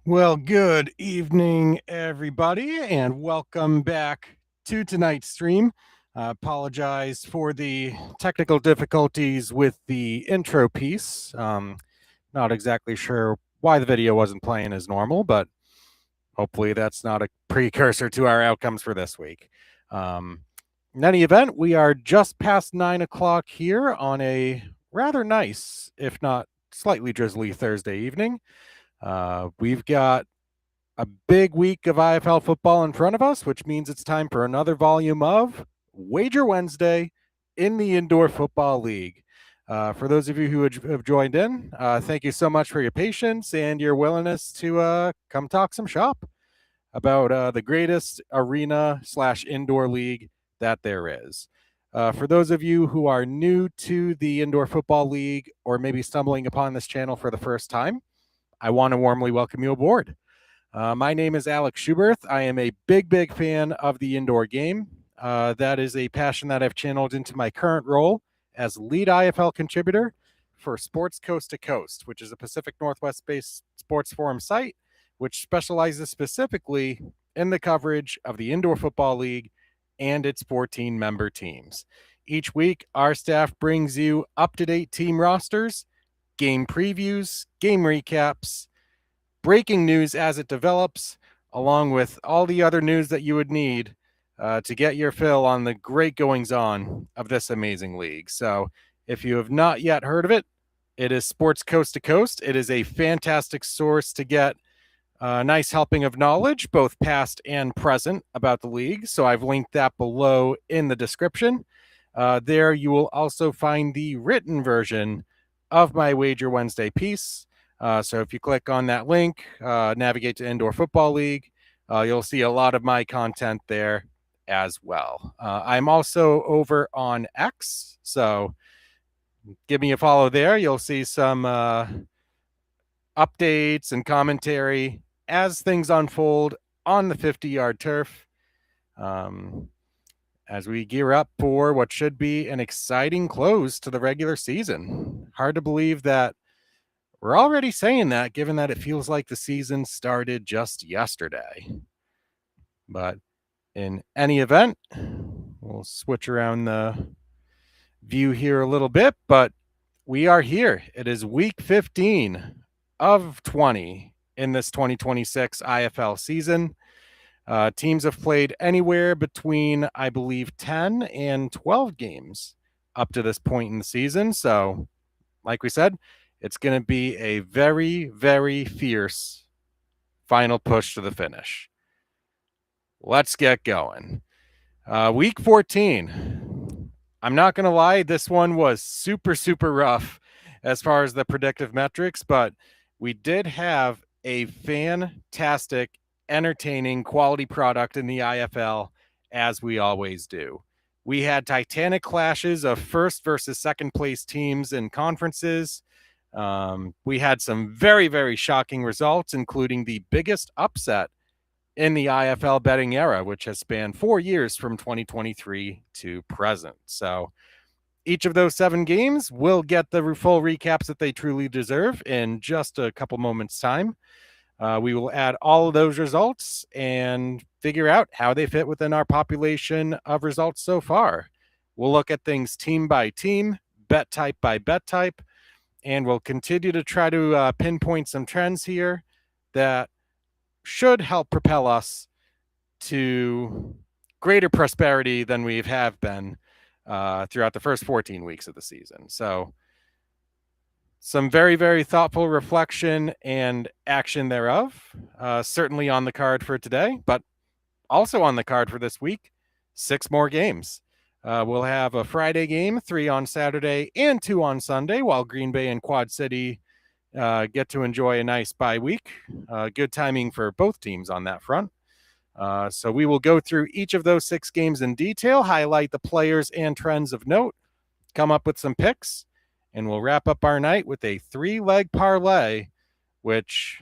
Well, good evening, everybody, and welcome back to tonight's stream. Apologize for the technical difficulties with the intro piece. Not exactly sure why the video wasn't playing as normal, but hopefully that's not a precursor to our outcomes for this week. In any event, we are just past 9 o'clock here on a rather nice, if not slightly drizzly, Thursday evening. We've got a big week of IFL football in front of us, which means it's time for another volume of Wager Wednesday in the Indoor Football League. For those of you who have joined in, thank you so much for your patience and your willingness to come talk some shop about the greatest arena/indoor league that there is. For those of you who are new to the Indoor Football League or maybe stumbling upon this channel for the first time, I want to warmly welcome you aboard. My name is Alex Schuberth. I am a big fan of the indoor game. That is a passion that I've channeled into my current role as lead IFL contributor for Sports Coast to Coast, which is a Pacific Northwest-based sports forum site, which specializes specifically in the coverage of the Indoor Football League and its 14 member teams. Each week, our staff brings you up-to-date team rosters, game previews, game recaps, breaking news as it develops, along with all the other news that you would need to get your fill on the great goings-on of this amazing league. So if you have not yet heard of it, it is Sports Coast to Coast. It is a fantastic source to get a nice helping of knowledge, both past and present, about the league. So I've linked that below in the description. There you will also find the written version of my Wager Wednesday piece. So if you click on that link, navigate to Indoor Football League, you'll see a lot of my content there as well. I'm also over on X, so give me a follow there. You'll see some updates and commentary as things unfold on the 50-yard turf as we gear up for what should be an exciting close to the regular season. Hard to believe that we're already saying that, given that it feels like the season started just yesterday. But in any event, we'll switch around the view here a little bit, but we are here. It is week 15 of 20 in this 2026 IFL season. Teams have played anywhere between, I believe, 10 and 12 games up to this point in the season. So, like we said, it's going to be a very fierce final push to the finish. Let's get going. Week 14. I'm not going to lie, this one was super rough as far as the predictive metrics, but we did have a fantastic, entertaining, quality product in the IFL, as we always do. We had titanic clashes of first versus second place teams in conferences. We had some very shocking results, including the biggest upset in the IFL betting era, which has spanned 4 years from 2023 to present. So each of those 7 games will get the full recaps that they truly deserve in just a couple moments' time. We will add all of those results and figure out how they fit within our population of results so far. We'll look at things team by team, bet type by bet type, and we'll continue to try to pinpoint some trends here that should help propel us to greater prosperity than we have been throughout the first 14 weeks of the season. So some very thoughtful reflection and action thereof, certainly on the card for today, but also on the card for this week, 6 more games. We'll have a Friday game, 3 on Saturday and 2 on Sunday, while Green Bay and Quad City get to enjoy a nice bye week. Good timing for both teams on that front. So we will go through each of those 6 games in detail, highlight the players and trends of note, come up with some picks, and we'll wrap up our night with a 3-leg parlay, which,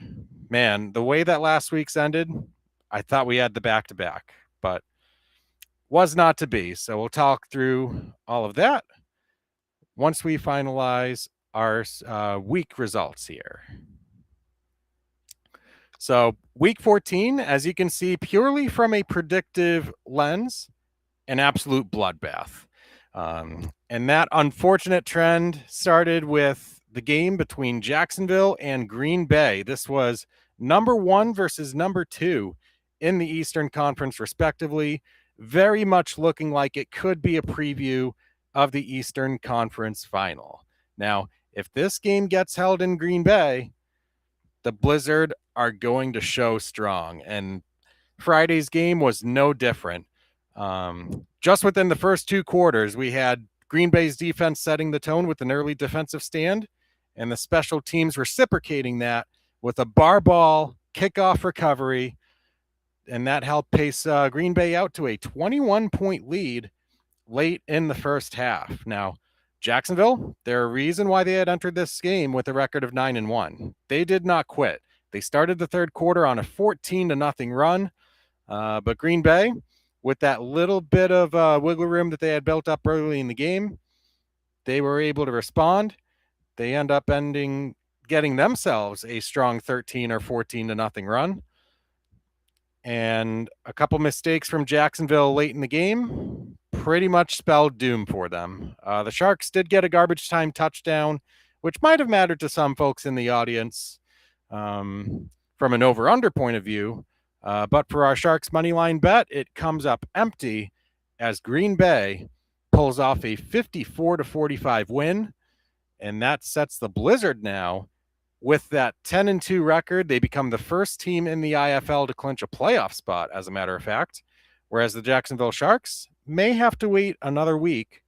man, the way that last week's ended, I thought we had the back-to-back, but was not to be. So we'll talk through all of that once we finalize our week results here. So week 14, as you can see, purely from a predictive lens, an absolute bloodbath. And that unfortunate trend started with the game between Jacksonville and Green Bay. This was number 1 versus number 2 in the Eastern Conference, respectively. Very much looking like it could be a preview of the Eastern Conference final. Now, if this game gets held in Green Bay, the Blizzard are going to show strong. And Friday's game was no different. Just within the first 2 quarters, we had Green Bay's defense setting the tone with an early defensive stand, and the special teams reciprocating that with a bar ball kickoff recovery, and that helped pace Green Bay out to a 21-point lead late in the first half. Now, Jacksonville, there's a reason why they had entered this game with a record of 9-1. They did not quit. They started the third quarter on a 14-0 run, but Green Bay, with that little bit of wiggle room that they had built up early in the game, they were able to respond. They end up getting themselves a strong 13 or 14-0 run. And a couple mistakes from Jacksonville late in the game pretty much spelled doom for them. The Sharks did get a garbage time touchdown, which might have mattered to some folks in the audience from an over-under point of view. But for our Sharks money line bet, it comes up empty as Green Bay pulls off a 54-45 win, and that sets the Blizzard now with that 10-2 record. They become the first team in the IFL to clinch a playoff spot, as a matter of fact, whereas the Jacksonville Sharks may have to wait another week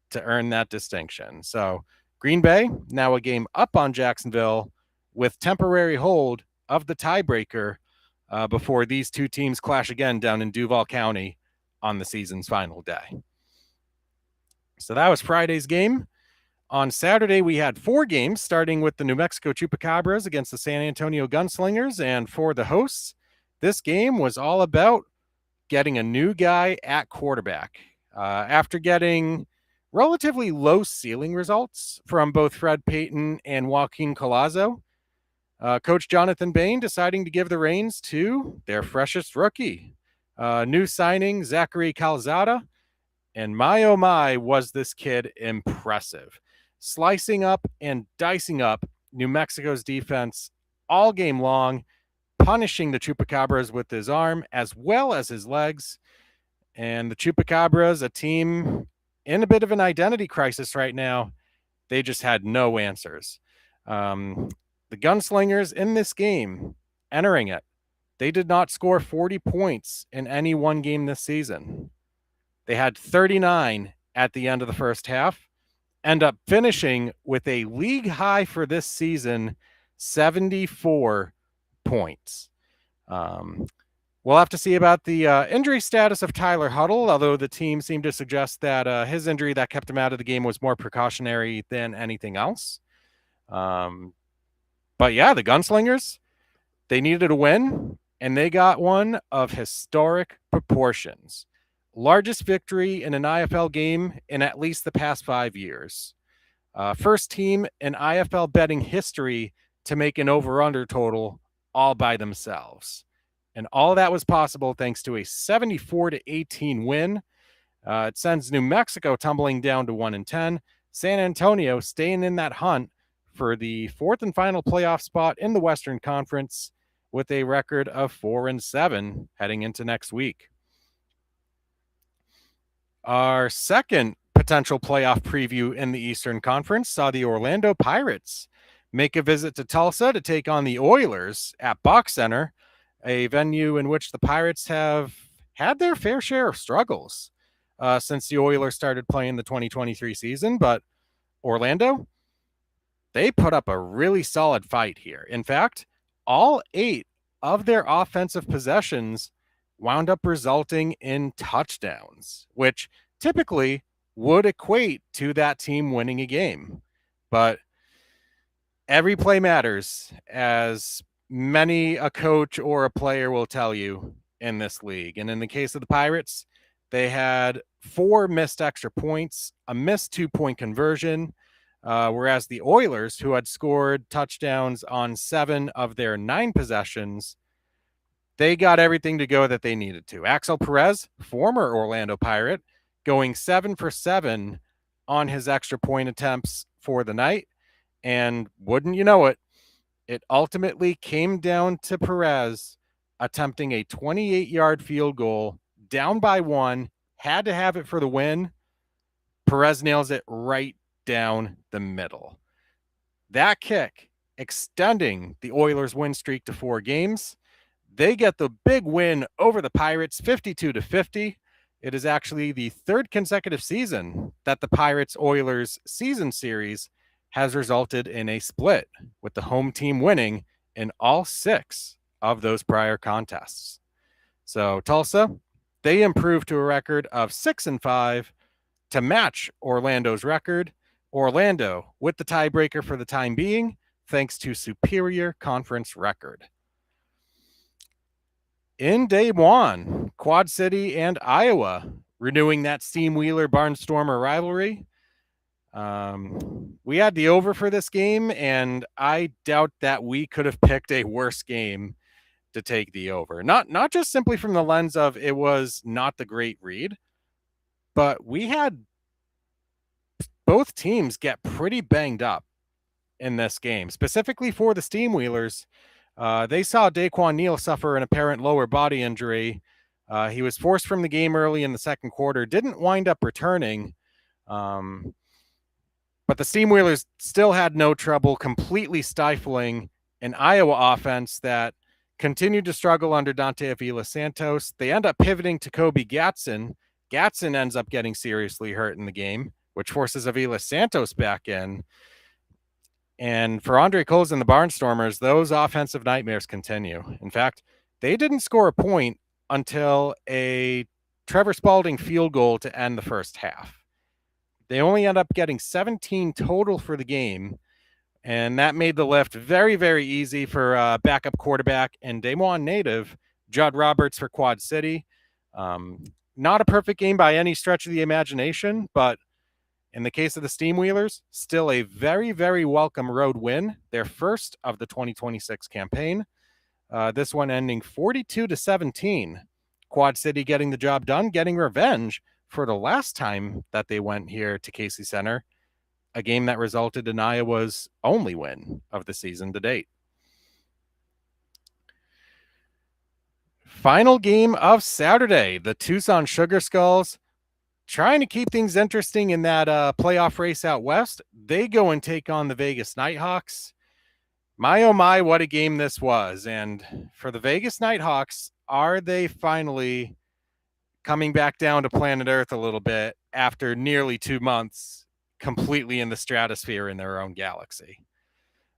to earn that distinction. So Green Bay now a game up on Jacksonville with temporary hold of the tiebreaker before these two teams clash again down in Duval County on the season's final day. So that was Friday's game. On Saturday, we had 4 games, starting with the New Mexico Chupacabras against the San Antonio Gunslingers. And for the hosts, this game was all about getting a new guy at quarterback. After getting relatively low ceiling results from both Fred Payton and Joaquin Collazo, Coach Jonathan Bain deciding to give the reins to their freshest rookie, new signing, Zachary Calzada. And my, oh my, was this kid impressive. Slicing up and dicing up New Mexico's defense all game long, punishing the Chupacabras with his arm as well as his legs. And the Chupacabras, a team in a bit of an identity crisis right now, they just had no answers. The Gunslingers in this game, entering it, they did not score 40 points in any one game this season. They had 39 at the end of the first half, end up finishing with a league high for this season, 74 points. We'll have to see about the injury status of Tyler Huddle, although the team seemed to suggest that his injury that kept him out of the game was more precautionary than anything else. But yeah, the Gunslingers, they needed a win, and they got one of historic proportions. Largest victory in an IFL game in at least the past 5 years. First team in IFL betting history to make an over-under total all by themselves. And all that was possible thanks to a 74-18 win. It sends New Mexico tumbling down to 1-10. San Antonio staying in that hunt for the 4th and final playoff spot in the Western Conference with a record of 4-7 heading into next week. Our second potential playoff preview in the Eastern Conference saw the Orlando Pirates make a visit to Tulsa to take on the Oilers at Box Center, a venue in which the Pirates have had their fair share of struggles since the Oilers started playing the 2023 season. But Orlando, they put up a really solid fight here. In fact, all 8 of their offensive possessions wound up resulting in touchdowns, which typically would equate to that team winning a game. But every play matters, as many a coach or a player will tell you in this league. And in the case of the Pirates, they had 4 missed extra points, a missed 2-point conversion, whereas the Oilers, who had scored touchdowns on 7 of their 9 possessions, They got everything to go that they needed to. Axel Perez, former Orlando Pirate, going 7 for 7 on his extra point attempts for the night. And wouldn't you know it, it ultimately came down to Perez attempting a 28-yard field goal, down by one, had to have it for the win. Perez nails it right down the middle. That kick extending the Oilers' win streak to 4 games. They get the big win over the Pirates, 52-50. It is actually the 3rd consecutive season that the Pirates-Oilers season series has resulted in a split, with the home team winning in all 6 of those prior contests. So Tulsa, they improved to a record of 6-5 to match Orlando's record. Orlando with the tiebreaker for the time being, thanks to superior conference record. In day 1, Quad City and Iowa renewing that Steamwheeler Barnstormer rivalry. We had the over for this game, and I doubt that we could have picked a worse game to take the over. Not just simply from the lens of it was not the great read, but we had both teams get pretty banged up in this game, specifically for the Steamwheelers. They saw Daquan Neal suffer an apparent lower body injury. He was forced from the game early in the second quarter, didn't wind up returning. But the Steamwheelers still had no trouble completely stifling an Iowa offense that continued to struggle under Dante Avila Santos. They end up pivoting to Kobe Gatson. Gatson ends up getting seriously hurt in the game, which forces Avila Santos back in. And for Andre Coles and the Barnstormers, those offensive nightmares continue. In fact, they didn't score a point until a Trevor Spalding field goal to end the first half. They only end up getting 17 total for the game, and that made the lift very, very easy for backup quarterback and Des Moines native Judd Roberts for Quad City. Not a perfect game by any stretch of the imagination, but in the case of the Steamwheelers, still a very, very welcome road win, their first of the 2026 campaign. This one ending 42-17. Quad City getting the job done, getting revenge for the last time that they went here to Casey Center, a game that resulted in Iowa's only win of the season to date. Final game of Saturday, the Tucson Sugar Skulls, trying to keep things interesting in that playoff race out west. They go and take on the Vegas Nighthawks. My, oh my, what a game this was. And for the Vegas Nighthawks, are they finally coming back down to planet Earth a little bit after nearly 2 months completely in the stratosphere in their own galaxy?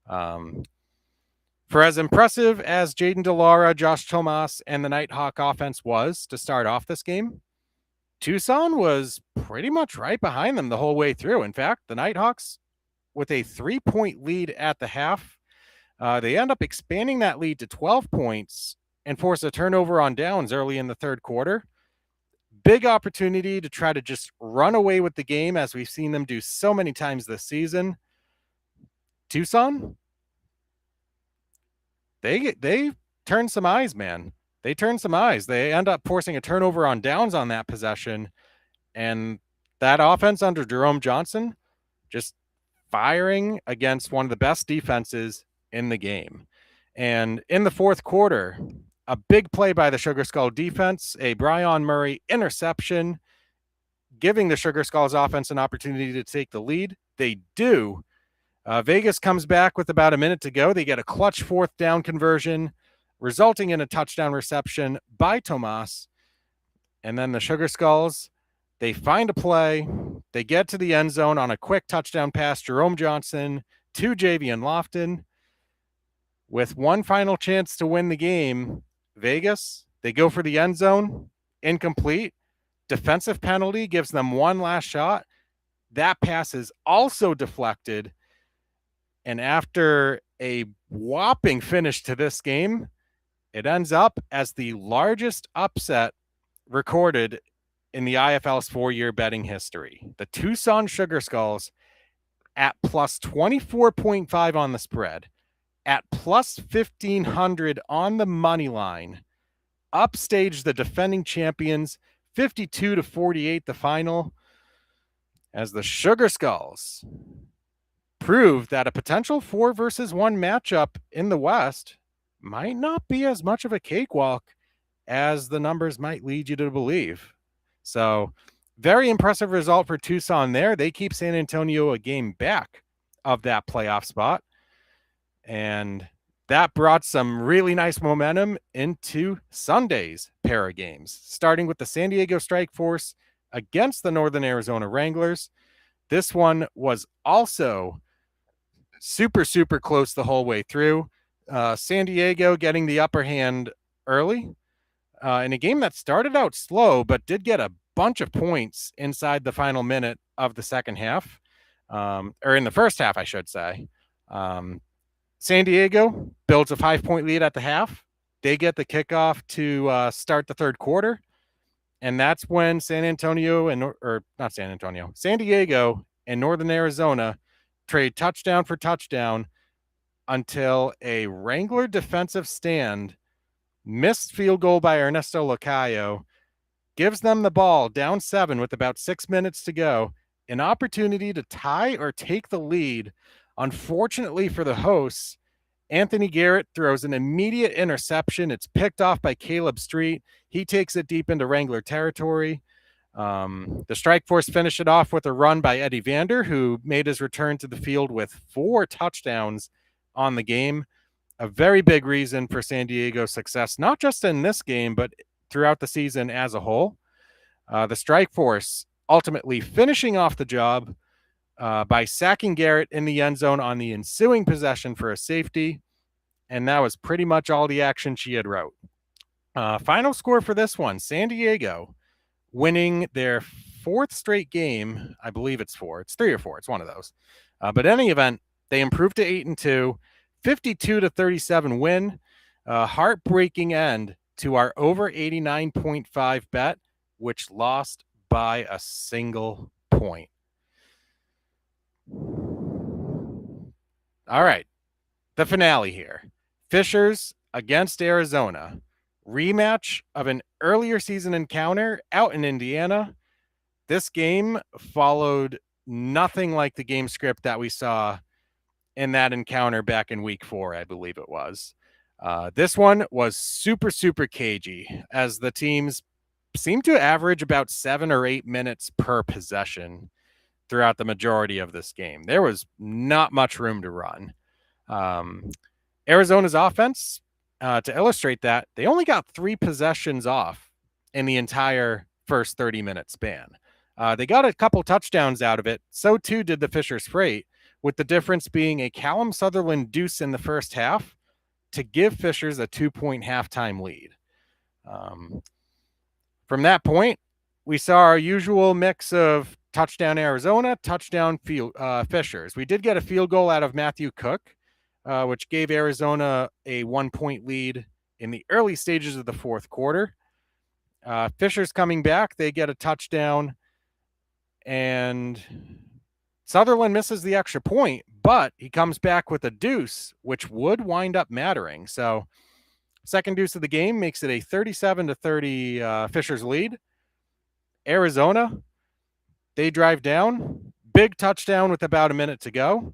For as impressive as Jaden DeLaura, Josh Tomas, and the Nighthawk offense was to start off this game, Tucson was pretty much right behind them the whole way through. In fact, the Nighthawks, with a 3-point lead at the half, they end up expanding that lead to 12 points and force a turnover on downs early in the third quarter. Big opportunity to try to just run away with the game, as we've seen them do so many times this season. Tucson, they turn some eyes, man. They turn some eyes. They end up forcing a turnover on downs on that possession. And that offense under Jerome Johnson just firing against one of the best defenses in the game. And in the fourth quarter, a big play by the Sugar Skull defense, a Brian Murray interception, giving the Sugar Skulls offense an opportunity to take the lead. They do. Vegas comes back with about a minute to go. They get a clutch fourth down conversion, resulting in a touchdown reception by Tomas. And then the Sugar Skulls, they find a play. They get to the end zone on a quick touchdown pass, Jerome Johnson to Javian Lofton. With one final chance to win the game, Vegas, they go for the end zone, incomplete. Defensive penalty gives them one last shot. That pass is also deflected. And after a whopping finish to this game, it ends up as the largest upset recorded in the IFL's 4-year betting history. The Tucson Sugar Skulls at plus 24.5 on the spread, at plus 1,500 on the money line, upstage the defending champions 52-48 the final, as the Sugar Skulls proved that a potential 4 versus 1 matchup in the West might not be as much of a cakewalk as the numbers might lead you to believe. So, very impressive result for Tucson there. They keep San Antonio a game back of that playoff spot. And that brought some really nice momentum into Sunday's pair of games, starting with the San Diego Strike Force against the Northern Arizona Wranglers. This one was also super, super close the whole way through. San Diego getting the upper hand early in a game that started out slow, but did get a bunch of points inside the final minute of the second half, or in the first half, I should say. San Diego builds a 5-point lead at the half. They get the kickoff to start the third quarter. And that's when San Diego and Northern Arizona trade touchdown for touchdown until a Wrangler defensive stand, missed field goal by Ernesto Lacayo, gives them the ball down 7 with about 6 minutes to go, an opportunity to tie or take the lead. Unfortunately for the hosts, Anthony Garrett throws an immediate interception. It's picked off by Caleb Street. He takes it deep into Wrangler territory. The Strike Force finished it off with a run by Eddie Vander, who made his return to the field with 4 touchdowns on the game. A very big reason for San Diego's success, not just in this game, but throughout the season as a whole. The Strike Force ultimately finishing off the job by sacking Garrett in the end zone on the ensuing possession for a safety. And that was pretty much all the action she had wrote. Final score for this one, San Diego winning their 4th straight game. I believe it's 4. It's 3 or 4. It's one of those. But in any event, they improved to 8-2, 52-37 win. Heartbreaking end to our over 89.5 bet, which lost by a single point. All right, the finale here. Fishers against Arizona. Rematch of an earlier season encounter out in Indiana. This game followed nothing like the game script that we saw in that encounter back in week 4, I believe it was. This one was super, super cagey, as the teams seemed to average about 7 or 8 minutes per possession throughout the majority of this game. There was not much room to run. Arizona's offense, to illustrate that, they only got 3 possessions off in the entire first 30-minute span. They got a couple touchdowns out of it. So too did the Fishers Freight, with the difference being a Callum Sutherland deuce in the first half to give Fishers a 2-point halftime lead. From that point, we saw our usual mix of touchdown Arizona, touchdown Fishers. We did get a field goal out of Matthew Cook, which gave Arizona a 1-point lead in the early stages of the fourth quarter. Fishers coming back, they get a touchdown, and Sutherland misses the extra point, but he comes back with a deuce, which would wind up mattering. So second deuce of the game makes it a 37-30 Fishers lead. Arizona, they drive down. Big touchdown with about a minute to go.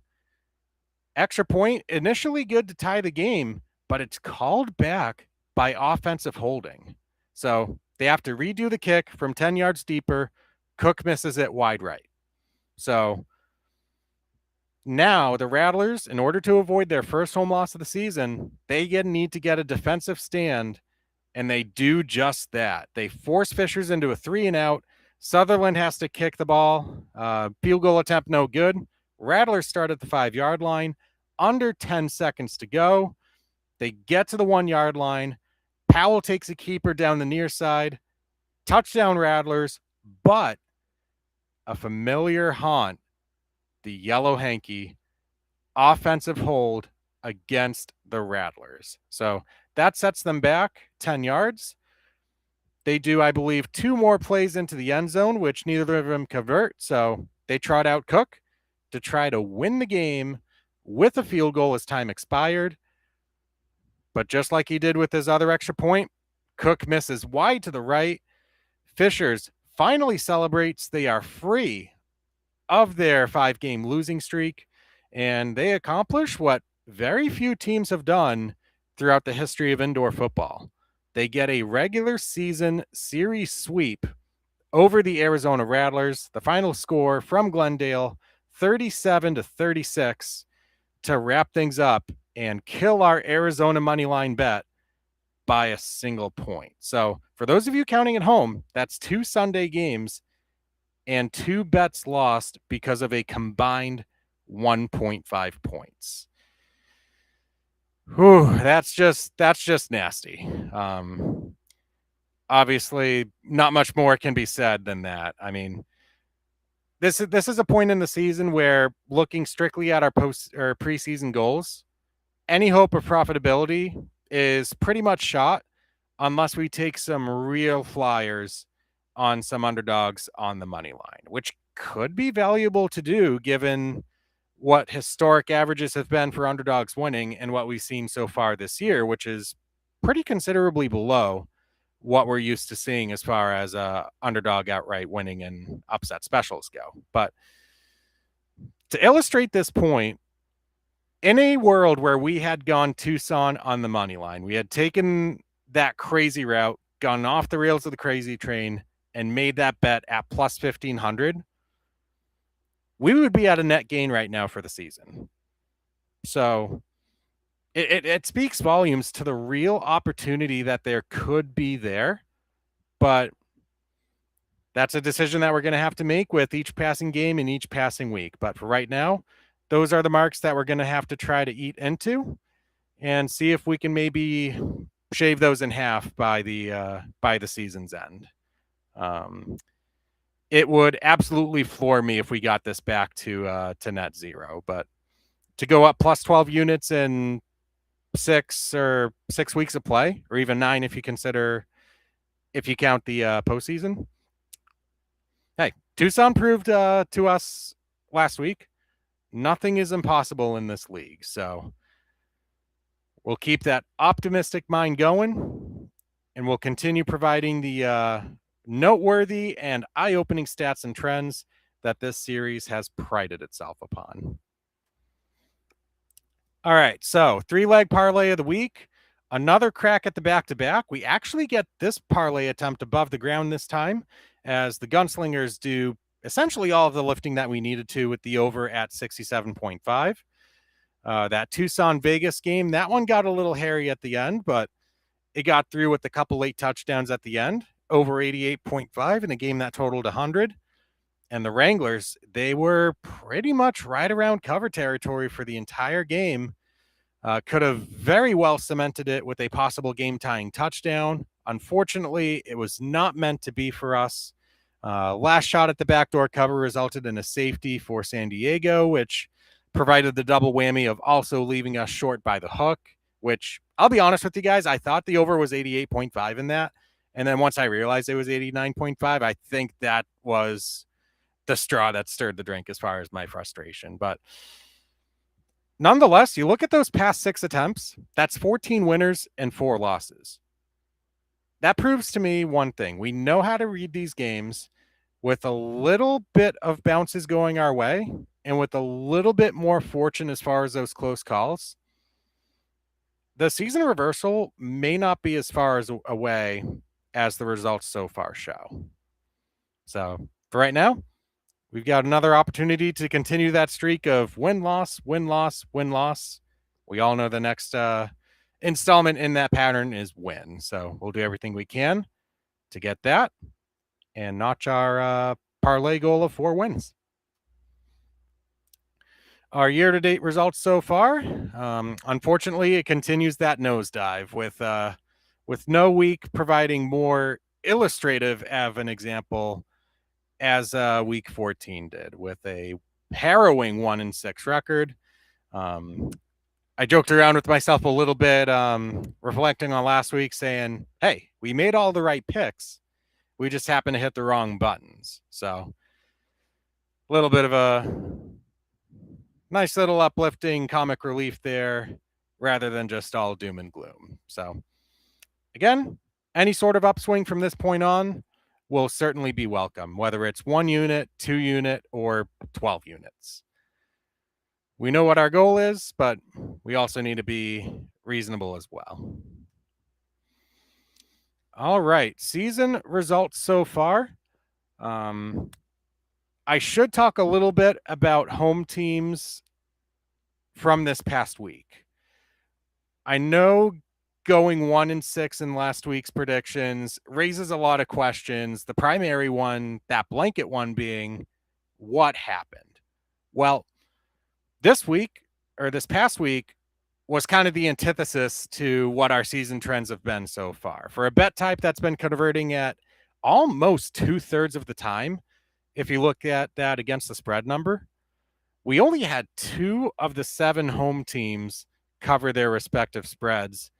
Extra point, initially good to tie the game, but it's called back by offensive holding. So they have to redo the kick from 10 yards deeper. Cook misses it wide right. So now the Rattlers, in order to avoid their first home loss of the season, they need to get a defensive stand, and they do just that. They force Fishers into a 3-and-out. Sutherland has to kick the ball. Field goal attempt no good. Rattlers start at the 5-yard line. Under 10 seconds to go. They get to the 1-yard line. Powell takes a keeper down the near side. Touchdown Rattlers, but a familiar haunt, the yellow hanky, offensive hold against the Rattlers. So that sets them back 10 yards. They do, I believe, 2 more plays into the end zone, which neither of them convert. So they trot out Cook to try to win the game with a field goal as time expired. But just like he did with his other extra point, Cook misses wide to the right. Fishers finally celebrates. They are free of their 5-game losing streak, and they accomplish what very few teams have done throughout the history of indoor football. They get a regular season series sweep over the Arizona Rattlers. The final score from Glendale, 37-36, to wrap things up and kill our Arizona money line bet by a single point. So for those of you counting at home, that's 2 Sunday games and 2 bets lost because of a combined 1.5 points. Whew, that's just nasty. Obviously, not much more can be said than that. I mean, this is a point in the season where, looking strictly at our preseason goals, any hope of profitability is pretty much shot unless we take some real flyers on some underdogs on the money line, which could be valuable to do given what historic averages have been for underdogs winning and what we've seen so far this year, which is pretty considerably below what we're used to seeing as far as underdog outright winning and upset specials go. But to illustrate this point, in a world where we had gone Tucson on the money line, we had taken that crazy route, gone off the rails of the crazy train, and made that bet at plus 1,500, we would be at a net gain right now for the season. So it speaks volumes to the real opportunity that there could be there, but that's a decision that we're going to have to make with each passing game and each passing week. But for right now, those are the marks that we're going to have to try to eat into and see if we can maybe shave those in half by the season's end. It would absolutely floor me if we got this back to net zero, but to go up plus 12 units in 6 weeks of play, or even 9 if you count the postseason. Hey, Tucson proved to us last week nothing is impossible in this league. So we'll keep that optimistic mind going, and we'll continue providing the noteworthy and eye-opening stats and trends that this series has prided itself upon. All right, so 3-leg parlay of the week. Another crack at the back-to-back. We actually get this parlay attempt above the ground this time, as the Gunslingers do essentially all of the lifting that we needed to with the over at 67.5. That Tucson-Vegas game, that one got a little hairy at the end, but it got through with a couple late touchdowns at the end, over 88.5 in a game that totaled 100. And the Wranglers, they were pretty much right around cover territory for the entire game. Could have very well cemented it with a possible game-tying touchdown. Unfortunately, it was not meant to be for us. Last shot at the backdoor cover resulted in a safety for San Diego, which provided the double whammy of also leaving us short by the hook, which, I'll be honest with you guys, I thought the over was 88.5 in that. And then once I realized it was 89.5, I think that was the straw that stirred the drink as far as my frustration. But nonetheless, you look at those past 6 attempts, that's 14 winners and 4 losses. That proves to me one thing. We know how to read these games with a little bit of bounces going our way and with a little bit more fortune as far as those close calls. The season reversal may not be as far as away as the results so far show. So for right now, we've got another opportunity to continue that streak of win-loss, win-loss, win-loss. We all know the next installment in that pattern is win. So we'll do everything we can to get that and notch our parlay goal of 4 wins. Our year-to-date results so far, unfortunately, it continues that nosedive with no week providing more illustrative of an example as week 14 did, with a harrowing 1-6 record. I joked around with myself a little bit, reflecting on last week, saying, hey, we made all the right picks. We just happened to hit the wrong buttons. So a little bit of a nice little uplifting comic relief there rather than just all doom and gloom. So again, Any sort of upswing from this point on will certainly be welcome, whether it's 1 unit, 2 unit, or 12 units. We know what our goal is, but we also need to be reasonable as well. All right, season results so far. I should talk a little bit about home teams from this past week. I know going 1-6 in last week's predictions raises a lot of questions. The primary one, that blanket one, being what happened? Well, this past week was kind of the antithesis to what our season trends have been so far. For a bet type that's been converting at almost 2/3 of the time, if you look at that against the spread number, we only had 2 of the 7 home teams cover their respective spreads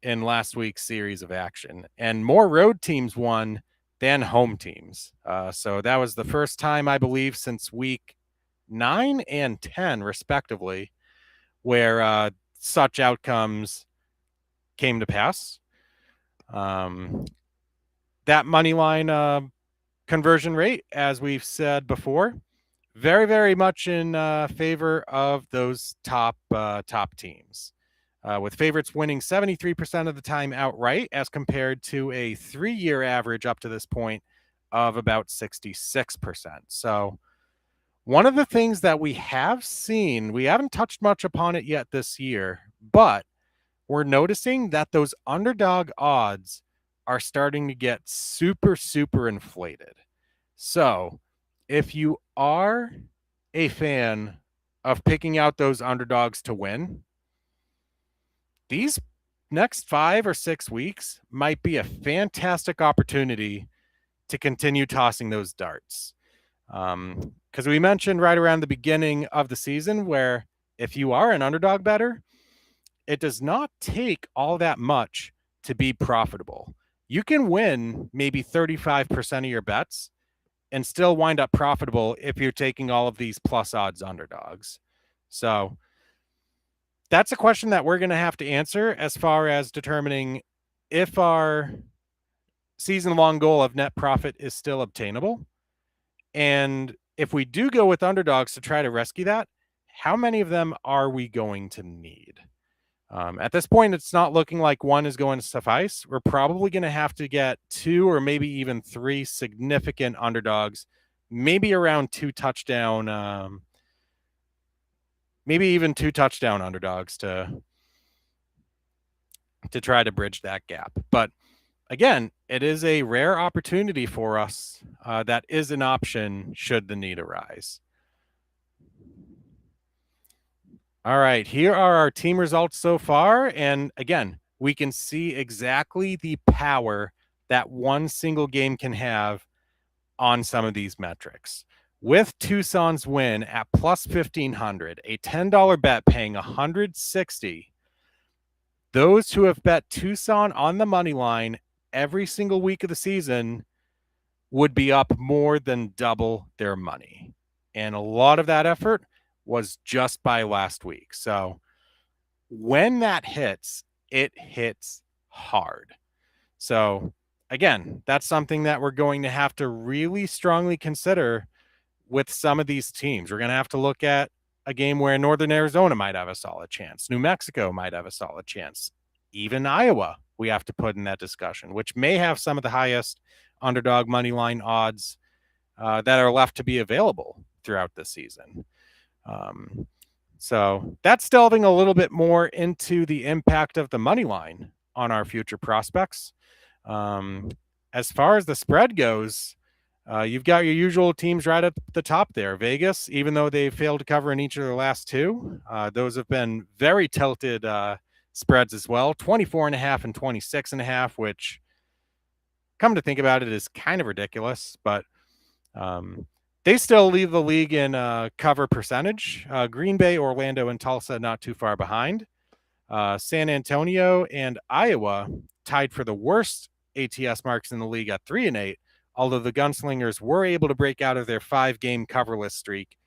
in last week's series of action, and more road teams won than home teams. So that was the first time, I believe, since week 9 and 10, respectively, where such outcomes came to pass. That money line conversion rate, as we've said before, very, very much in favor of those top teams, with favorites winning 73% of the time outright, as compared to a 3-year average up to this point of about 66%. So one of the things that we have seen, we haven't touched much upon it yet this year, but we're noticing that those underdog odds are starting to get super, super inflated. So if you are a fan of picking out those underdogs to win, these next 5 or 6 weeks might be a fantastic opportunity to continue tossing those darts. Because we mentioned right around the beginning of the season where if you are an underdog bettor, it does not take all that much to be profitable. You can win maybe 35% of your bets and still wind up profitable if you're taking all of these plus odds underdogs. So that's a question that we're going to have to answer as far as determining if our season-long goal of net profit is still obtainable. And if we do go with underdogs to try to rescue that, how many of them are we going to need? At this point, it's not looking like one is going to suffice. We're probably going to have to get 2 or maybe even 3 significant underdogs, maybe around 2 touchdown, maybe even 2 touchdown underdogs to try to bridge that gap. But again, it is a rare opportunity for us that is an option should the need arise. All right, here are our team results so far. And again, we can see exactly the power that one single game can have on some of these metrics. With Tucson's win at plus 1,500, a $10 bet paying 160, those who have bet Tucson on the money line every single week of the season would be up more than double their money. And a lot of that effort was just by last week. So when that hits, it hits hard. So again, that's something that we're going to have to really strongly consider with some of these teams. We're going to have to look at a game where Northern Arizona might have a solid chance. New Mexico might have a solid chance. Even Iowa, we have to put in that discussion, which may have some of the highest underdog money line odds that are left to be available throughout the season. So that's delving a little bit more into the impact of the money line on our future prospects. As far as the spread goes, you've got your usual teams right at the top there. Vegas, even though they failed to cover in each of their last 2, those have been very tilted spreads as well. 24.5 and 26.5, which, come to think about it, is kind of ridiculous, but they still leave the league in cover percentage. Green Bay, Orlando, and Tulsa not too far behind. San Antonio and Iowa tied for the worst ATS marks in the league at 3 and 8, although the Gunslingers were able to break out of their 5-game coverless streak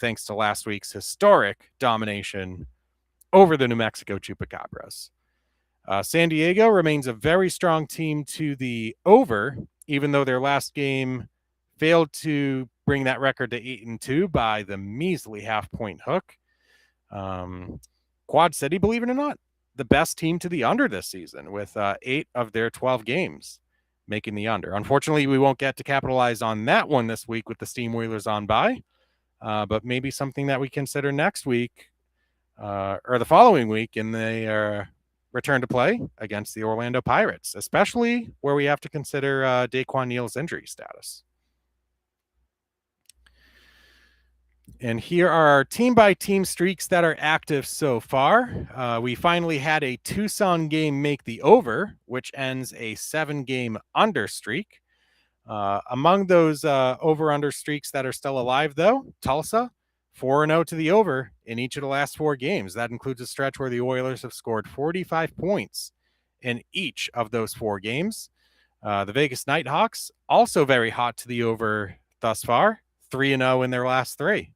thanks to last week's historic domination over the New Mexico Chupacabras. San Diego remains a very strong team to the over, even though their last game failed to bring that record to 8-2 by the measly half-point hook. Quad City, believe it or not, the best team to the under this season with 8 of their 12 games making the under. Unfortunately, we won't get to capitalize on that one this week with the Steam Wheelers on bye, but maybe something that we consider next week or the following week in the return to play against the Orlando Pirates, especially where we have to consider Daquan Neal's injury status. And here are our team-by-team streaks that are active so far. We finally had a Tucson game make the over, which ends a 7-game under streak. Among those over-under streaks that are still alive, though, Tulsa, 4-0 to the over in each of the last 4 games. That includes a stretch where the Oilers have scored 45 points in each of those 4 games. The Vegas Nighthawks, also very hot to the over thus far, 3-0 in their last 3.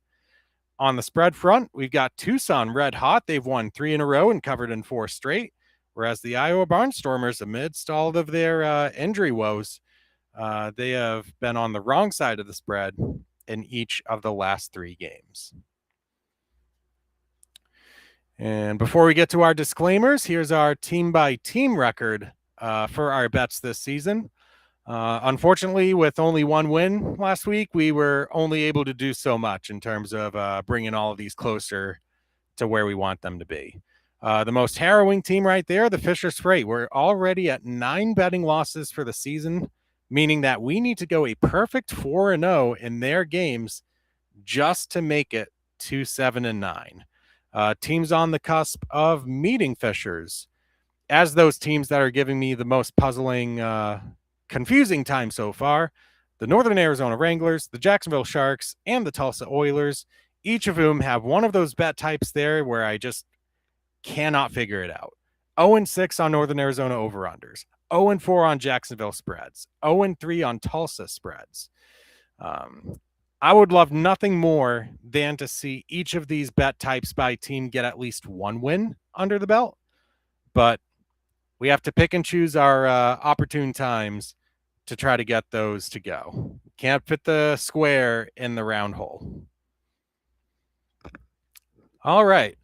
On the spread front, we've got Tucson red hot. They've won 3 in a row and covered in 4 straight, whereas the Iowa Barnstormers, amidst all of their injury woes, they have been on the wrong side of the spread in each of the last 3 games. And before we get to our disclaimers, here's our team-by-team record for our bets this season. Unfortunately, with only 1 win last week, we were only able to do so much in terms of bringing all of these closer to where we want them to be. The most harrowing team right there, the Fisher's Freight. We're already at 9 betting losses for the season, meaning that we need to go a perfect 4-0 in their games just to make it to 7-9. Teams on the cusp of meeting Fishers as those teams that are giving me the most puzzling, confusing time so far: the Northern Arizona Wranglers, the Jacksonville Sharks, and the Tulsa Oilers, each of whom have one of those bet types there where I just cannot figure it out. 0-6 on Northern Arizona over-unders, 0-4 on Jacksonville spreads, 0-3 on Tulsa spreads. I would love nothing more than to see each of these bet types by team get at least 1 win under the belt, but we have to pick and choose our opportune times to try to get those to go. Can't fit the square in the round hole. All right.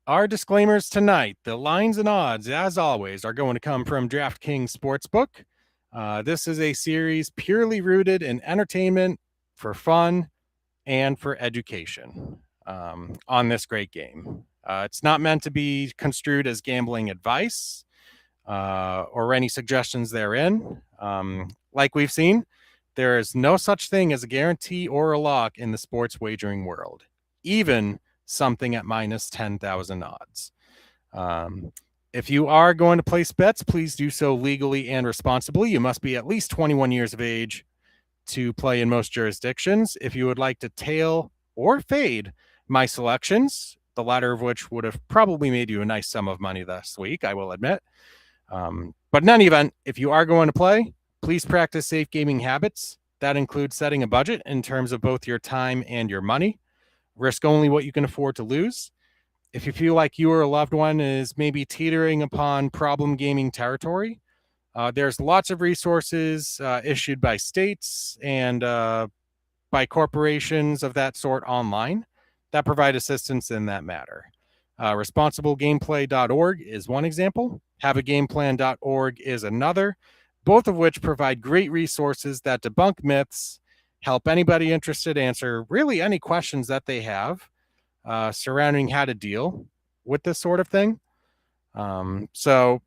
Our disclaimers tonight: the lines and odds, as always, are going to come from DraftKings Sportsbook. This is a series purely rooted in entertainment, for fun, and for education on this great game. It's not meant to be construed as gambling advice or any suggestions therein. Like we've seen, there is no such thing as a guarantee or a lock in the sports wagering world, even something at minus 10,000 odds. If you are going to place bets, please do so legally and responsibly. You must be at least 21 years of age to play in most jurisdictions. If you would like to tail or fade my selections, the latter of which would have probably made you a nice sum of money this week, I will admit. But in any event, if you are going to play, please practice safe gaming habits. That includes setting a budget in terms of both your time and your money. Risk only what you can afford to lose. If you feel like you or a loved one is maybe teetering upon problem gaming territory, there's lots of resources issued by states and by corporations of that sort online that provide assistance in that matter. ResponsibleGameplay.org is one example. HaveAGamePlan.org is another, both of which provide great resources that debunk myths, help anybody interested answer really any questions that they have surrounding how to deal with this sort of thing. So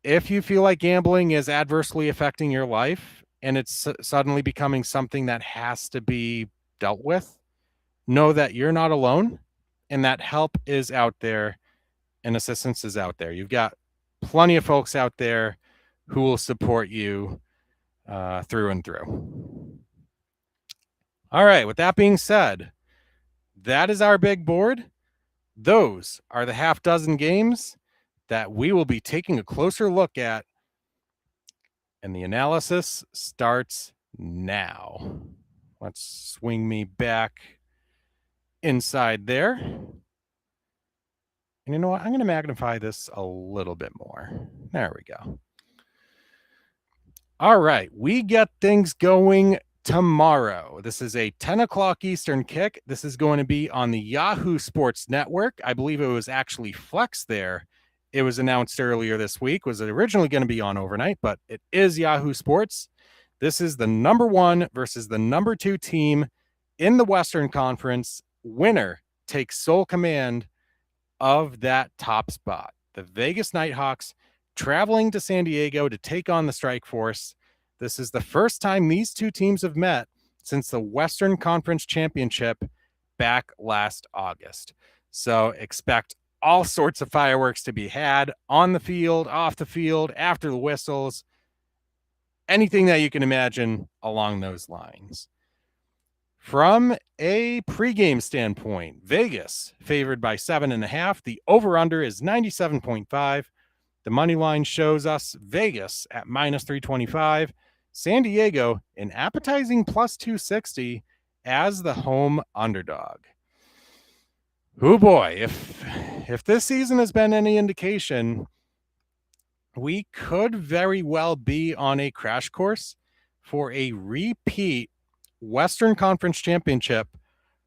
if you feel like gambling is adversely affecting your life and it's suddenly becoming something that has to be dealt with, know that you're not alone and that help is out there and assistance is out there. You've got plenty of folks out there who will support you through and through. All right, with that being said, that is our big board. Those are the half dozen games that we will be taking a closer look at, and the analysis starts now. Let's swing me back inside there. And you know what? I'm going to magnify this a little bit more. There we go. All right. We get things going tomorrow. This is a 10 o'clock Eastern kick. This is going to be on the Yahoo Sports Network. I believe it was actually Flex there. It was announced earlier this week. Was originally going to be on overnight, but it is Yahoo Sports. This is the number 1 versus the number 2 team in the Western Conference. Winner takes sole command of that top spot. The Vegas Nighthawks traveling to San Diego to take on the Strike Force. This is the first time these two teams have met since the Western Conference Championship back last August. So expect all sorts of fireworks to be had on the field, off the field, after the whistles, anything that you can imagine along those lines. From a pregame standpoint, Vegas favored by 7.5. The over-under is 97.5. The money line shows us Vegas at minus 325. San Diego, an appetizing plus 260 as the home underdog. Oh boy, if this season has been any indication, we could very well be on a crash course for a repeat Western Conference Championship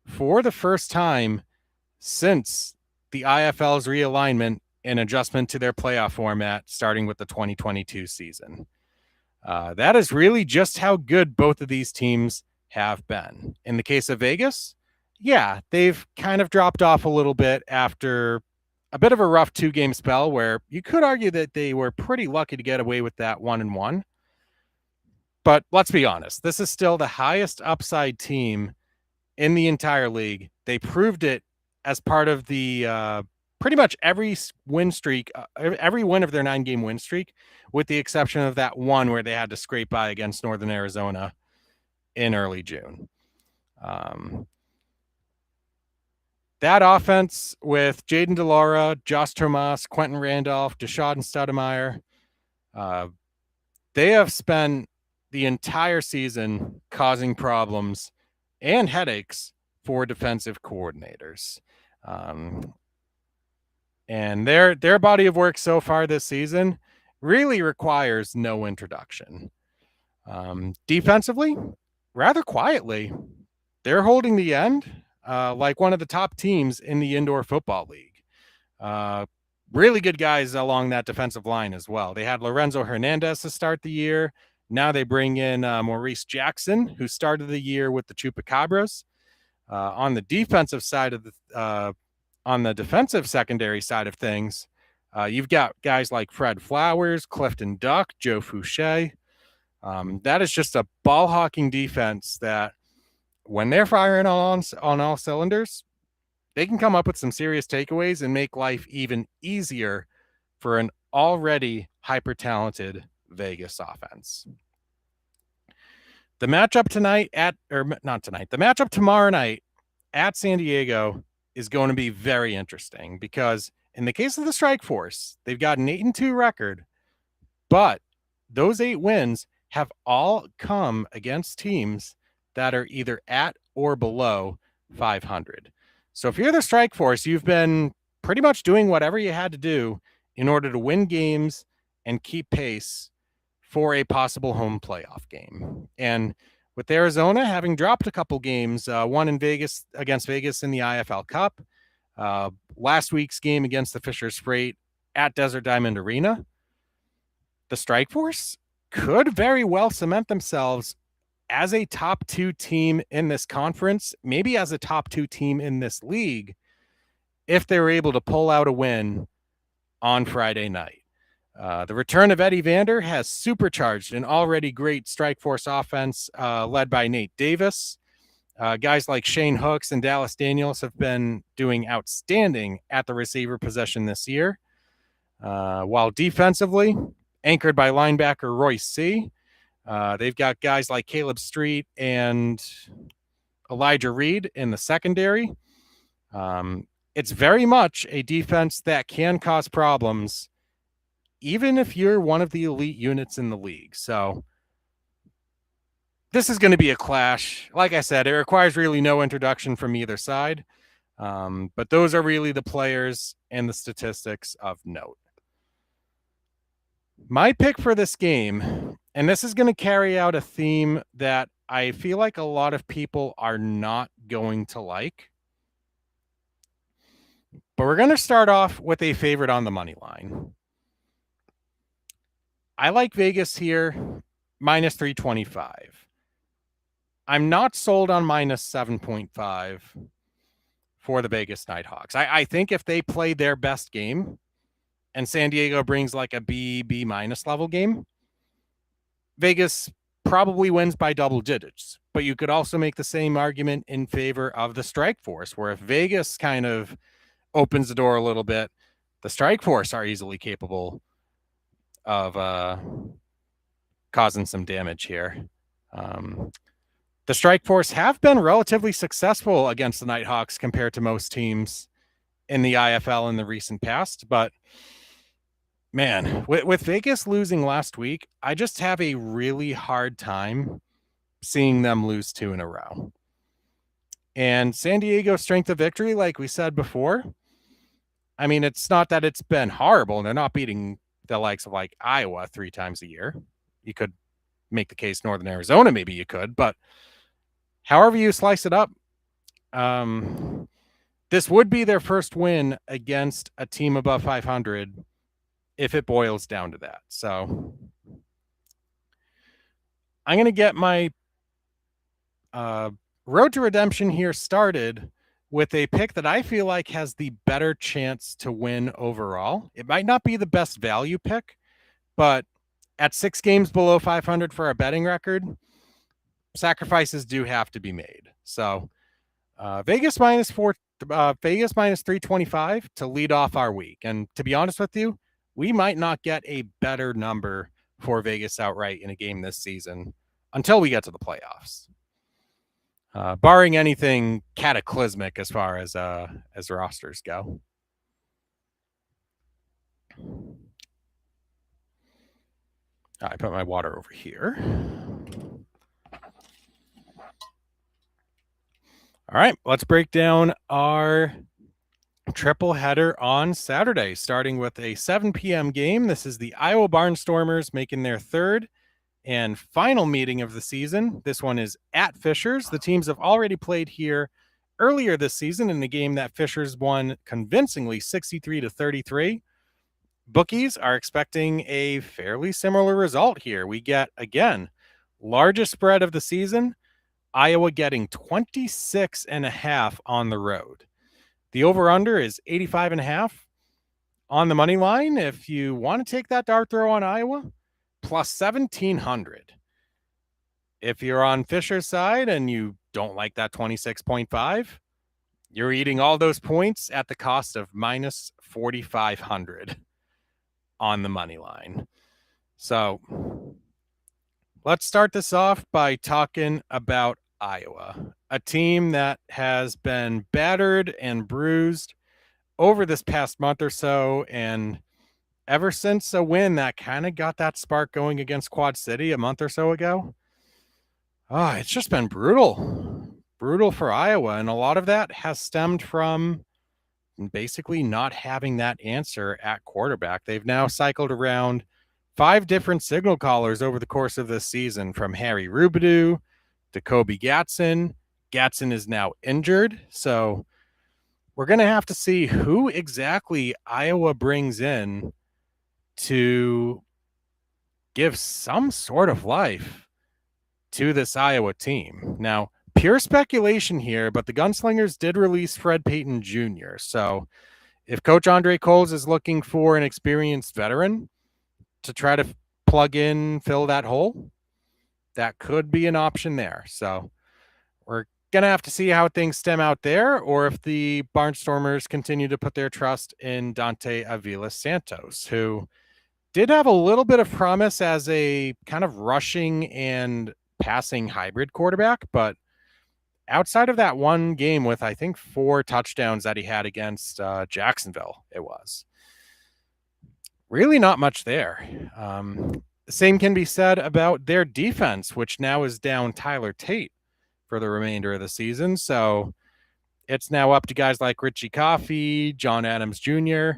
for the first time since the IFL's realignment and adjustment to their playoff format starting with the 2022 season. That is really just how good both of these teams have been. In the case of Vegas, yeah, they've kind of dropped off a little bit after a bit of a rough 2-game spell where you could argue that they were pretty lucky to get away with that 1-1. But let's be honest, this is still the highest upside team in the entire league. They proved it as part of the pretty much every win streak, every win of their 9-game win streak, with the exception of that one where they had to scrape by against Northern Arizona in early June. That offense with Jaden DeLaura, Josh Tomas, Quentin Randolph, Deshaun Stoudemire, they have spent the entire season causing problems and headaches for defensive coordinators. And their body of work so far this season really requires no introduction. Defensively, rather quietly, they're holding the end like one of the top teams in the indoor football league. Really good guys along that defensive line as well. They had Lorenzo Hernandez to start the year. Now they bring in Maurice Jackson, who started the year with the Chupacabras. On the defensive side of on the defensive secondary side of things, you've got guys like Fred Flowers, Clifton Duck, Joe Fouché. That is just a ball hawking defense that when they're firing on all cylinders, they can come up with some serious takeaways and make life even easier for an already hyper-talented Vegas offense. The matchup the matchup tomorrow night at San Diego is going to be very interesting because in the case of the Strike Force, they've got an 8-2 record, but those 8 wins have all come against teams that are either at or below 500. So if you're the Strike Force, you've been pretty much doing whatever you had to do in order to win games and keep pace for a possible home playoff game. And with Arizona having dropped a couple games, one in Vegas against Vegas in the IFL Cup, last week's game against the Fishers Freight at Desert Diamond Arena, the Strike Force could very well cement themselves as a top 2 team in this conference, maybe as a top 2 team in this league, if they were able to pull out a win on Friday night. The return of Eddie Vander has supercharged an already great Strike Force offense led by Nate Davis. Guys like Shane Hooks and Dallas Daniels have been doing outstanding at the receiver position this year. While defensively, anchored by linebacker Royce C., they've got guys like Caleb Street and Elijah Reed in the secondary. It's very much a defense that can cause problems, even if you're one of the elite units in the league. So this is going to be a clash. Like I said, it requires really no introduction from either side. But those are really the players and the statistics of note. My pick for this game, and this is going to carry out a theme that I feel like a lot of people are not going to like. But we're going to start off with a favorite on the money line. I like Vegas here, minus 325. I'm not sold on minus 7.5 for the Vegas Nighthawks. I think if they play their best game and San Diego brings like a B minus level game, Vegas probably wins by double digits. But you could also make the same argument in favor of the Strike Force, where if Vegas kind of opens the door a little bit, the Strike Force are easily capable of causing some damage here. The Strike Force have been relatively successful against the Nighthawks compared to most teams in the IFL in the recent past. But man, with Vegas losing last week, I just have a really hard time seeing them lose 2 in a row. And San Diego's strength of victory, like we said before, I mean, it's not that it's been horrible. They're not beating the likes of like Iowa 3 times a year. You could make the case Northern Arizona, maybe you could, but however you slice it up, this would be their first win against a team above 500 if it boils down to that. So I'm going to get my road to redemption here started with a pick that I feel like has the better chance to win overall. It might not be the best value pick, but at 6 games below 500 for our betting record, sacrifices do have to be made. So Vegas minus 325 to lead off our week. And to be honest with you, we might not get a better number for Vegas outright in a game this season until we get to the playoffs. Barring anything cataclysmic as far as rosters go. I put my water over here. All right, let's break down our triple header on Saturday, starting with a 7 p.m. game. This is the Iowa Barnstormers making their third and final meeting of the season. This one is at Fishers. The teams have already played here earlier this season in a game that Fishers won convincingly 63-33. Bookies are expecting a fairly similar result here. We get, again, largest spread of the season, Iowa getting 26.5 on the road. The over-under is 85.5 on the money line. If you want to take that dart throw on Iowa, plus 1,700. If you're on Fisher's side and you don't like that 26.5, you're eating all those points at the cost of minus 4,500 on the money line. So let's start this off by talking about Iowa, a team that has been battered and bruised over this past month or so, and ever since a win that kind of got that spark going against Quad City a month or so ago, it's just been brutal for Iowa. And a lot of that has stemmed from basically not having that answer at quarterback. They've now cycled around 5 different signal callers over the course of this season, from Harry Rubidoux to Kobe Gatson. Gatson is now injured, so we're going to have to see who exactly Iowa brings in to give some sort of life to this Iowa team. Now, pure speculation here, but the Gunslingers did release Fred Payton Jr. So if Coach Andre Coles is looking for an experienced veteran to try to fill that hole, that could be an option there. So we're going to have to see how things stem out there, or if the Barnstormers continue to put their trust in Dante Avila Santos, who did have a little bit of promise as a kind of rushing and passing hybrid quarterback, but outside of that one game with, I think, 4 touchdowns that he had against Jacksonville, it was really not much there. The same can be said about their defense, which now is down Tyler Tate for the remainder of the season. So It's now up to guys like Richie Coffey, John Adams Jr.,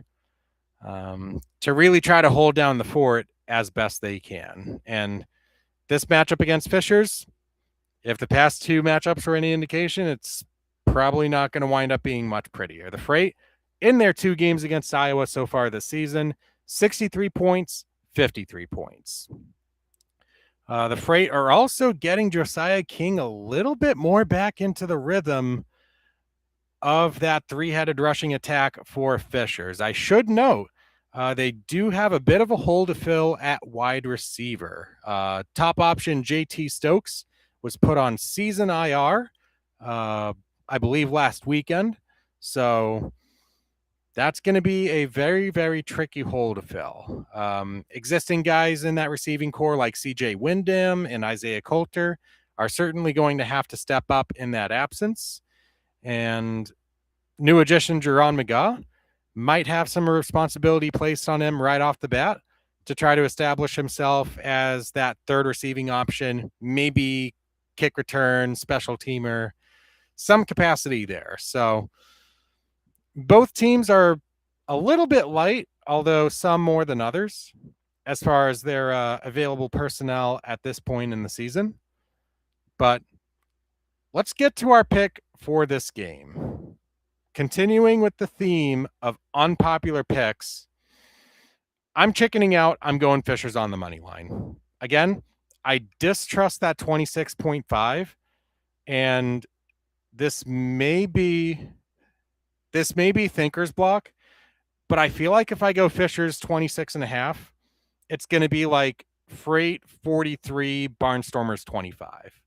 to really try to hold down the fort as best they can. And this matchup against Fishers, if the past two matchups were any indication, it's probably not going to wind up being much prettier. The Freight, in their 2 games against Iowa so far this season, 63 points, 53 points. The Freight are also getting Josiah King a little bit more back into the rhythm of that 3-headed rushing attack for Fishers. I should note, they do have a bit of a hole to fill at wide receiver. Top option JT Stokes was put on season IR, I believe last weekend. So that's going to be a very, very tricky hole to fill. Existing guys in that receiving core like CJ Wyndham and Isaiah Coulter are certainly going to have to step up in that absence. And new addition Jerron McGaw might have some responsibility placed on him right off the bat to try to establish himself as that third receiving option, maybe kick return, special teamer, some capacity there. So both teams are a little bit light, although some more than others, as far as their available personnel at this point in the season. But let's get to our pick for this game. Continuing with the theme of unpopular picks, I'm chickening out. I'm going Fishers on the money line. Again, I distrust that 26.5, and this may be thinker's block, but I feel like if I go Fishers 26.5, it's going to be like Freight 43, Barnstormers 25.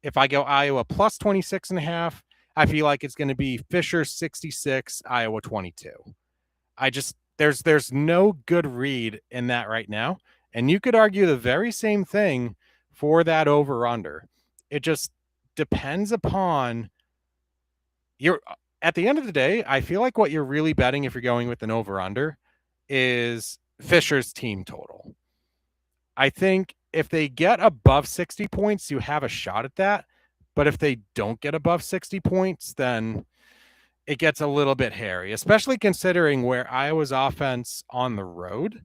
If I go Iowa plus 26.5, I feel like it's going to be Fishers 66, Iowa 22. There's no good read in that right now. And you could argue the very same thing for that over-under. It just depends upon at the end of the day, I feel like what you're really betting if you're going with an over-under is Fisher's team total. I think if they get above 60 points, you have a shot at that. But if they don't get above 60 points, then it gets a little bit hairy, especially considering where Iowa's offense on the road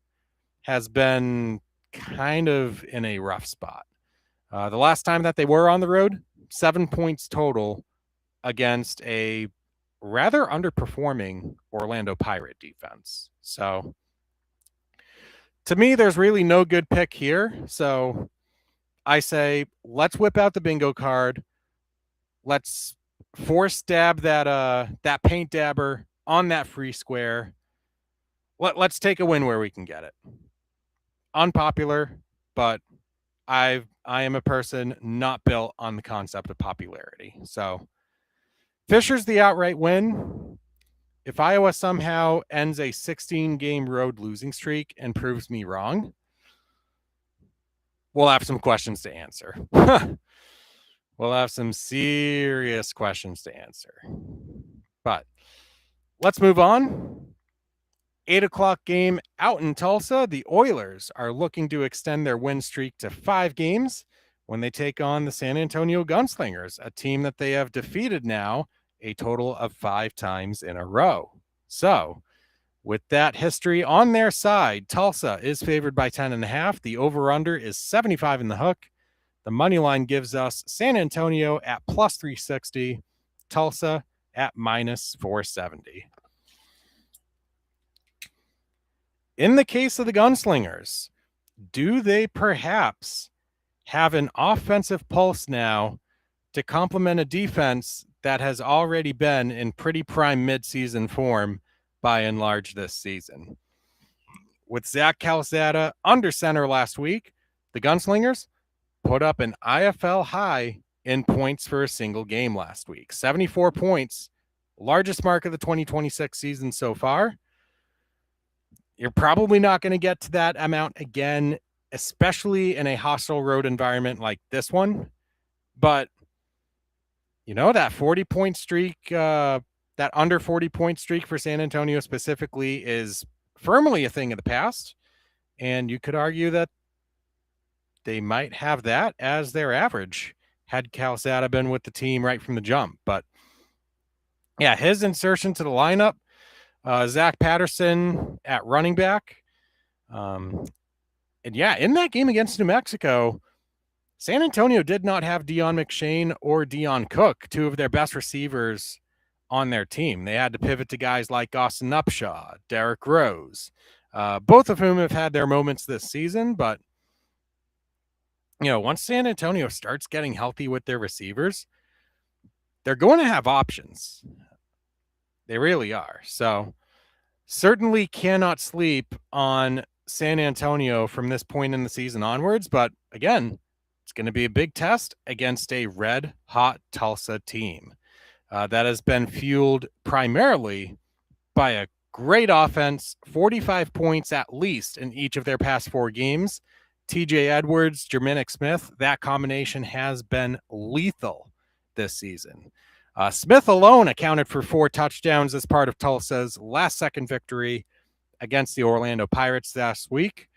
has been kind of in a rough spot. The last time that they were on the road, 7 points total against a rather underperforming Orlando Pirate defense. So to me, there's really no good pick here. So I say, let's whip out the bingo card. Let's force dab that paint dabber on that free square. Let's take a win where we can get it. Unpopular, but I am a person not built on the concept of popularity. So Fisher's the outright win. If Iowa somehow ends a 16-game road losing streak and proves me wrong, we'll have some questions to answer. We'll have some serious questions to answer. But let's move on. 8 o'clock game out in Tulsa. The Oilers are looking to extend their win streak to 5 games when they take on the San Antonio Gunslingers, a team that they have defeated now a total of 5 times in a row. So with that history on their side, Tulsa is favored by 10.5. The over-under is 75 in the hook. The money line gives us San Antonio at plus 360, Tulsa at minus 470. In the case of the Gunslingers, do they perhaps have an offensive pulse now to complement a defense that has already been in pretty prime midseason form by and large this season? With Zach Calzada under center last week, the Gunslingers put up an IFL high in points for a single game last week. 74 points, largest mark of the 2026 season so far. You're probably not going to get to that amount again, especially in a hostile road environment like this one. But, that 40-point streak, that under 40-point streak for San Antonio specifically is firmly a thing of the past. And you could argue that they might have that as their average had Calzada been with the team right from the jump. But Yeah, his insertion to the lineup, Zach Patterson at running back. And yeah, in that game against New Mexico, San Antonio did not have Deion McShane or Deion Cook, two of their best receivers on their team. They had to pivot to guys like Austin Upshaw, Derrick Rose, both of whom have had their moments this season. But, once San Antonio starts getting healthy with their receivers, they're going to have options. They really are. So certainly cannot sleep on San Antonio from this point in the season onwards. But again, it's going to be a big test against a red hot Tulsa team that has been fueled primarily by a great offense, 45 points at least in each of their past 4 games. TJ Edwards, Jerminic Smith, that combination has been lethal this season. Smith alone accounted for 4 touchdowns as part of Tulsa's last-second victory against the Orlando Pirates last week.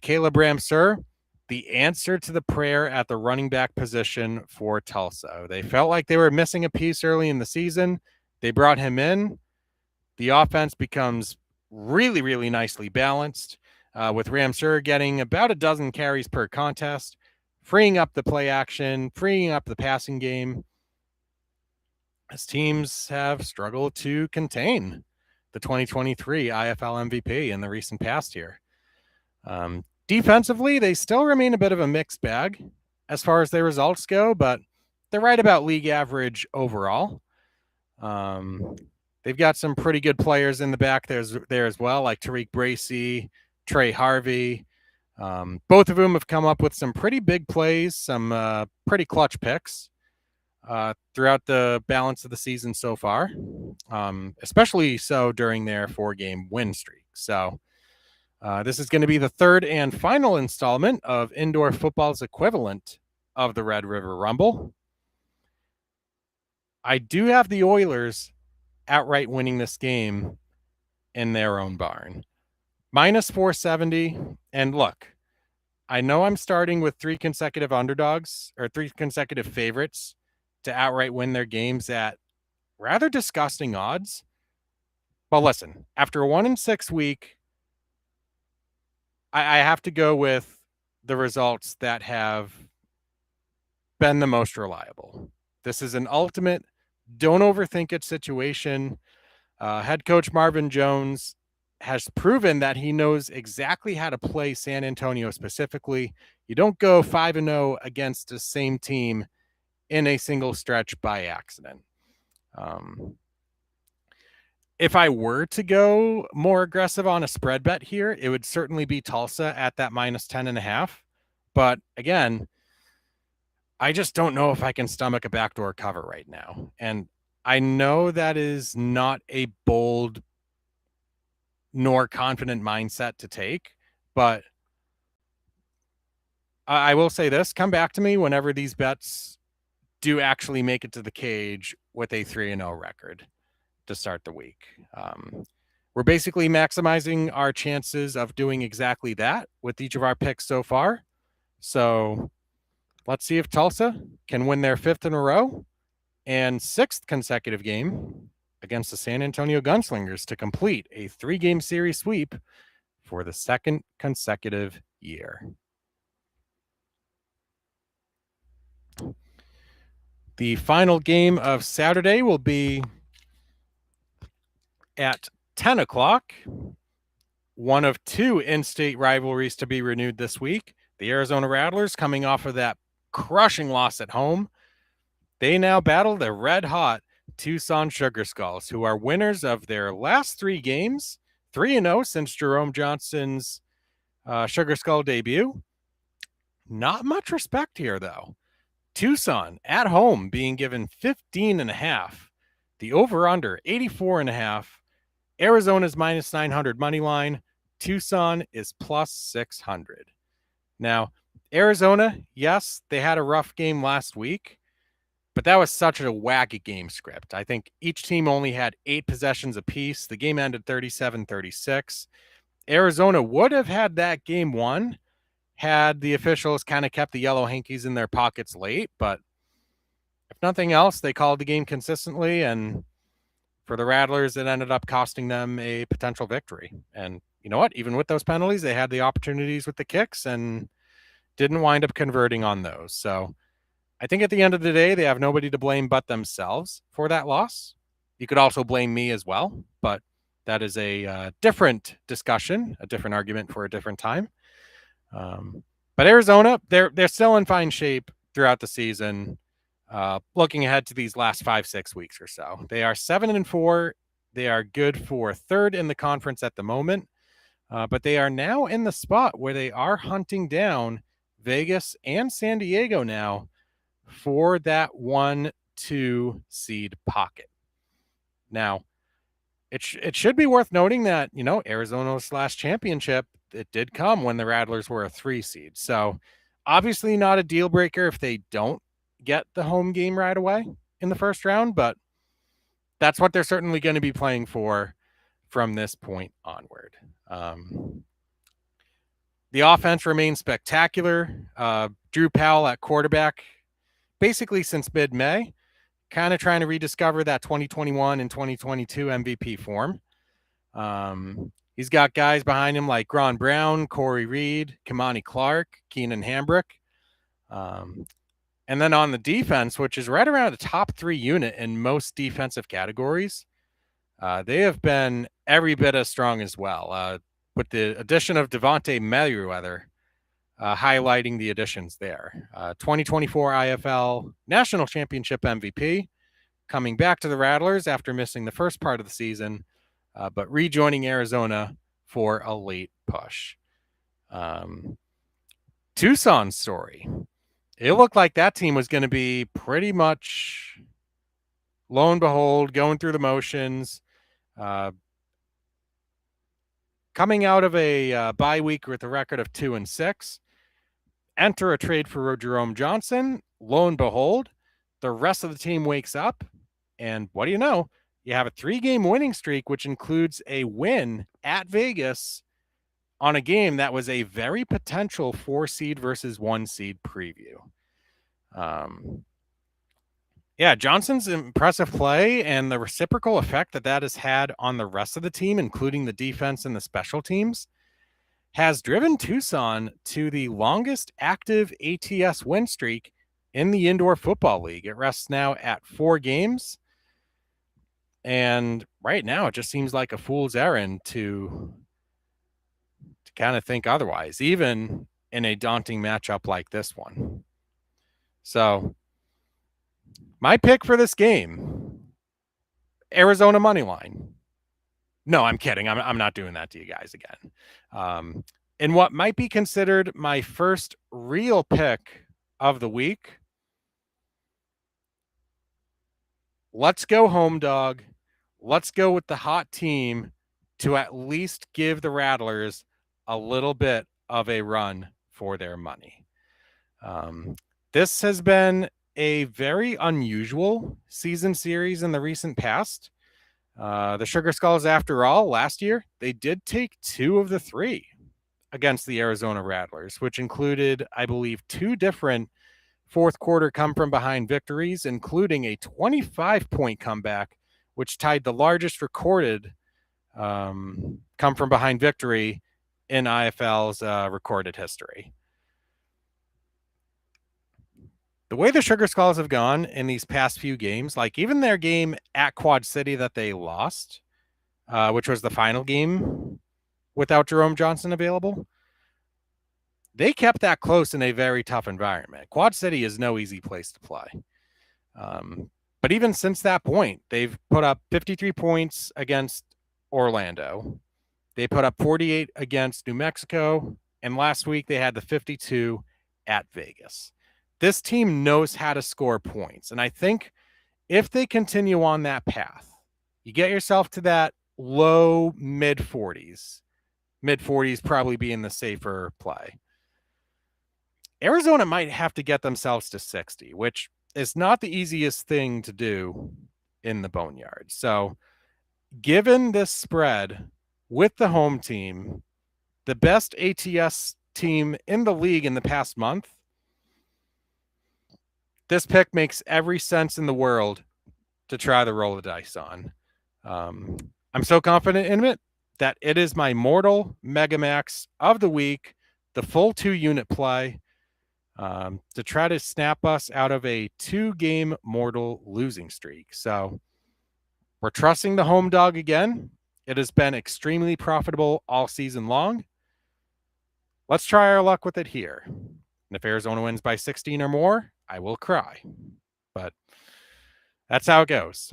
Caleb Ramseur, the answer to the prayer at the running back position for Tulsa. They felt like they were missing a piece early in the season. They brought him in. The offense becomes really, really nicely balanced, with Ramseur getting about a dozen carries per contest, freeing up the play action, freeing up the passing game, as teams have struggled to contain the 2023 IFL MVP in the recent past here. Defensively, they still remain a bit of a mixed bag as far as their results go, but they're right about league average overall. They've got some pretty good players in the back there as well, like Tariq Bracy, Trey Harvey, both of whom have come up with some pretty big plays, some pretty clutch picks throughout the balance of the season so far, especially so during their 4-game win streak. So this is going to be the third and final installment of indoor football's equivalent of the Red River Rumble. I do have the Oilers outright winning this game in their own barn. Minus 470. And look, I know I'm starting with 3 consecutive underdogs or 3 consecutive favorites to outright win their games at rather disgusting odds. But listen, after a 1-6 week, I have to go with the results that have been the most reliable. This is an ultimate don't overthink it situation. Head coach Marvin Jones has proven that he knows exactly how to play San Antonio specifically. You don't go 5-0 against the same team in a single stretch by accident. If I were to go more aggressive on a spread bet here, it would certainly be Tulsa at that minus 10.5. But again, I just don't know if I can stomach a backdoor cover right now. And I know that is not a bold nor confident mindset to take, but I will say this, come back to me whenever these bets do actually make it to the cage with a 3-0 record to start the week. We're basically maximizing our chances of doing exactly that with each of our picks so far. So let's see if Tulsa can win their 5th in a row and 6th consecutive game against the San Antonio Gunslingers to complete a 3-game series sweep for the 2nd consecutive year. The final game of Saturday will be at 10 o'clock. One of 2 in-state rivalries to be renewed this week. The Arizona Rattlers, coming off of that crushing loss at home, they now battle the red-hot Tucson Sugar Skulls, who are winners of their last 3 games, 3-0 since Jerome Johnson's Sugar Skull debut. Not much respect here, though. Tucson at home being given 15.5. The over-under 84.5. Arizona's minus 900 money line. Tucson is plus 600. Now, Arizona, yes, they had a rough game last week, but that was such a wacky game script. I think each team only had 8 possessions apiece. The game ended 37-36. Arizona would have had that game won had the officials kind of kept the yellow hankies in their pockets late, but if nothing else, they called the game consistently, and For the Rattlers, it ended up costing them a potential victory. And you know what? Even with those penalties, they had the opportunities with the kicks and didn't wind up converting on those. So I think at the end of the day, they have nobody to blame but themselves for that loss. You could also blame me as well, but that is a different discussion, a different argument for a different time. But Arizona, they're still in fine shape throughout the season. Looking ahead to these last 5-6 weeks or so, they are 7-4. They are good for third in the conference at the moment, but they are now in the spot where they are hunting down Vegas and San Diego now for that 1-2 seed pocket. Now, it should be worth noting that, Arizona's last championship, it did come when the Rattlers were a 3 seed. So obviously not a deal breaker if they don't get the home game right away in the first round, but that's what they're certainly going to be playing for from this point onward. The offense remains spectacular. Drew Powell at quarterback, basically since mid-May, kind of trying to rediscover that 2021 and 2022 MVP form. He's got guys behind him like Gron Brown, Corey Reed, Kamani Clark, Keenan Hambrick. And then on the defense, which is right around a top 3 unit in most defensive categories, they have been every bit as strong as well, with the addition of Devontae Merriweather, highlighting the additions there. 2024 IFL National Championship MVP, coming back to the Rattlers after missing the first part of the season, but rejoining Arizona for a late push. Tucson's story. It looked like that team was going to be pretty much, lo and behold, going through the motions. Coming out of a bye week with a record of 2-6, enter a trade for Jerome Johnson. Lo and behold, the rest of the team wakes up, and what do you know? You have a 3-game winning streak, which includes a win at Vegas on a game that was a very potential 4 seed versus 1 seed preview. Johnson's impressive play and the reciprocal effect that has had on the rest of the team, including the defense and the special teams, has driven Tucson to the longest active ATS win streak in the Indoor Football League. It rests now at 4 games. And right now, it just seems like a fool's errand to kind of think otherwise, even in a daunting matchup like this one. So my pick for this game, Arizona money line. No, I'm kidding. I'm not doing that to you guys again. In what might be considered my first real pick of the week, let's go home dog. Let's go with the hot team to at least give the Rattlers a little bit of a run for their money. This has been a very unusual season series in the recent past. The Sugar Skulls, after all, last year, they did take 2 of the 3 against the Arizona Rattlers, which included, I believe, 2 different fourth quarter come-from-behind victories, including a 25-point comeback, which tied the largest recorded come-from-behind victory in IFL's recorded history. The way the Sugar Skulls have gone in these past few games, like even their game at Quad City that they lost, which was the final game without Jerome Johnson available, they kept that close in a very tough environment. Quad City is no easy place to play. But even since that point, they've put up 53 points against Orlando. They put up 48 against New Mexico. And last week they had the 52 at Vegas. This team knows how to score points. And I think if they continue on that path, you get yourself to that low mid-40s. Mid-40s probably being the safer play. Arizona might have to get themselves to 60, which is not the easiest thing to do in the Boneyard. So given this spread with the home team, the best ATS team in the league in the past month, this pick makes every sense in the world to try to roll the dice on. I'm so confident in it that it is my mortal mega max of the week, the full 2-unit play, to try to snap us out of a 2-game mortal losing streak. So we're trusting the home dog again. It has been extremely profitable all season long. Let's try our luck with it here. And if Arizona wins by 16 or more, I will cry. But that's how it goes.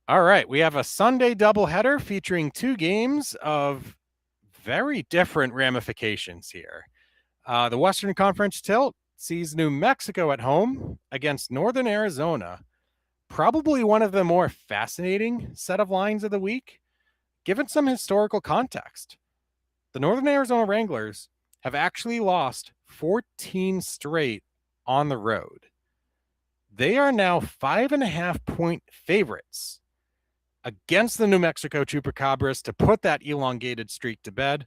All right, we have a Sunday doubleheader featuring 2 games of very different ramifications here. The Western Conference tilt sees New Mexico at home against Northern Arizona. Probably one of the more fascinating set of lines of the week, given some historical context. The Northern Arizona Wranglers have actually lost 14 straight on the road. They are now 5.5-point favorites against the New Mexico Chupacabras to put that elongated streak to bed.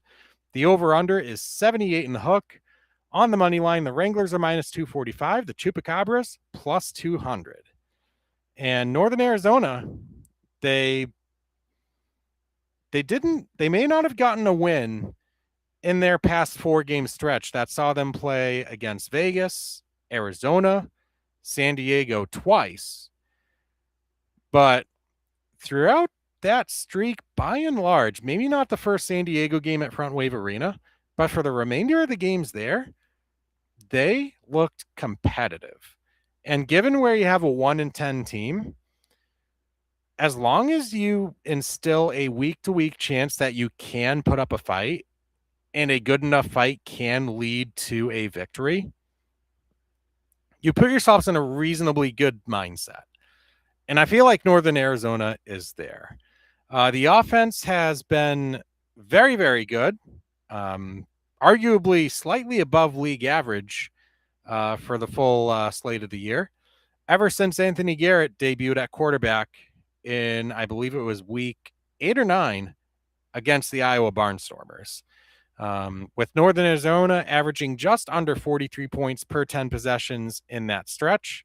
The over-under is 78 in the hook. On the money line, the Wranglers are minus 245, the Chupacabras plus 200. And Northern Arizona, they may not have gotten a win in their past 4-game stretch that saw them play against Vegas, Arizona, San Diego twice. But throughout that streak, by and large, maybe not the first San Diego game at Front Wave Arena, but for the remainder of the games there, they looked competitive. And given where you have a 1-10 team, as long as you instill a week-to-week chance that you can put up a fight, and a good enough fight can lead to a victory, you put yourselves in a reasonably good mindset. And I feel like Northern Arizona is there. The offense has been very, very good, arguably slightly above league average for the full slate of the year, ever since Anthony Garrett debuted at quarterback in, I believe it was week 8 or 9 against the Iowa Barnstormers. With Northern Arizona averaging just under 43 points per 10 possessions in that stretch.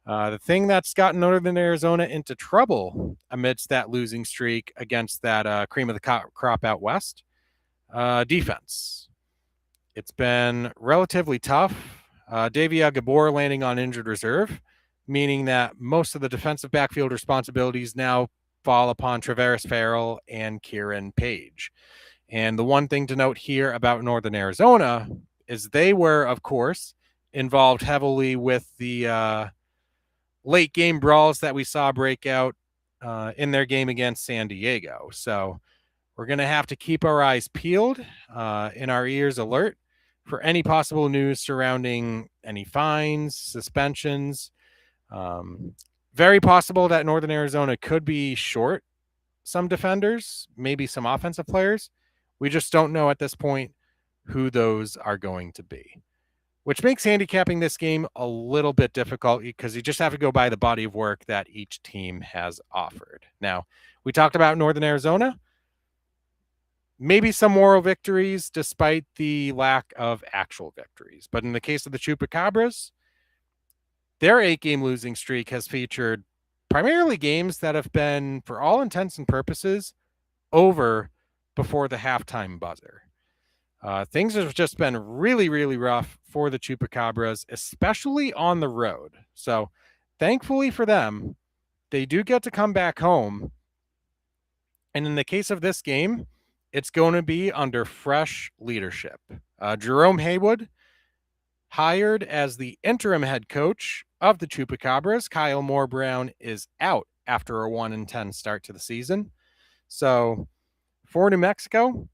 The thing that's gotten Northern Arizona into trouble amidst that losing streak against that cream of the crop out west, defense. It's been relatively tough. Davia Gabor landing on injured reserve, meaning that most of the defensive backfield responsibilities now fall upon Traveris Farrell and Kieran Page. And the one thing to note here about Northern Arizona is they were, of course, involved heavily with the late game brawls that we saw break out in their game against San Diego. So we're going to have to keep our eyes peeled and our ears alert for any possible news surrounding any fines, suspensions. Very possible that Northern Arizona could be short some defenders, maybe some offensive players. We just don't know at this point who those are going to be, which makes handicapping this game a little bit difficult because you just have to go by the body of work that each team has offered. Now, we talked about Northern Arizona, maybe some moral victories despite the lack of actual victories. But in the case of the Chupacabras, their 8-game losing streak has featured primarily games that have been, for all intents and purposes, over before the halftime buzzer. Things have just been really, really rough for the Chupacabras, especially on the road. So thankfully for them, they do get to come back home. And in the case of this game, it's going to be under fresh leadership. Jerome Haywood, hired as the interim head coach of the Chupacabras. Kyle Moore-Brown is out after a 1-10 start to the season. So for New Mexico,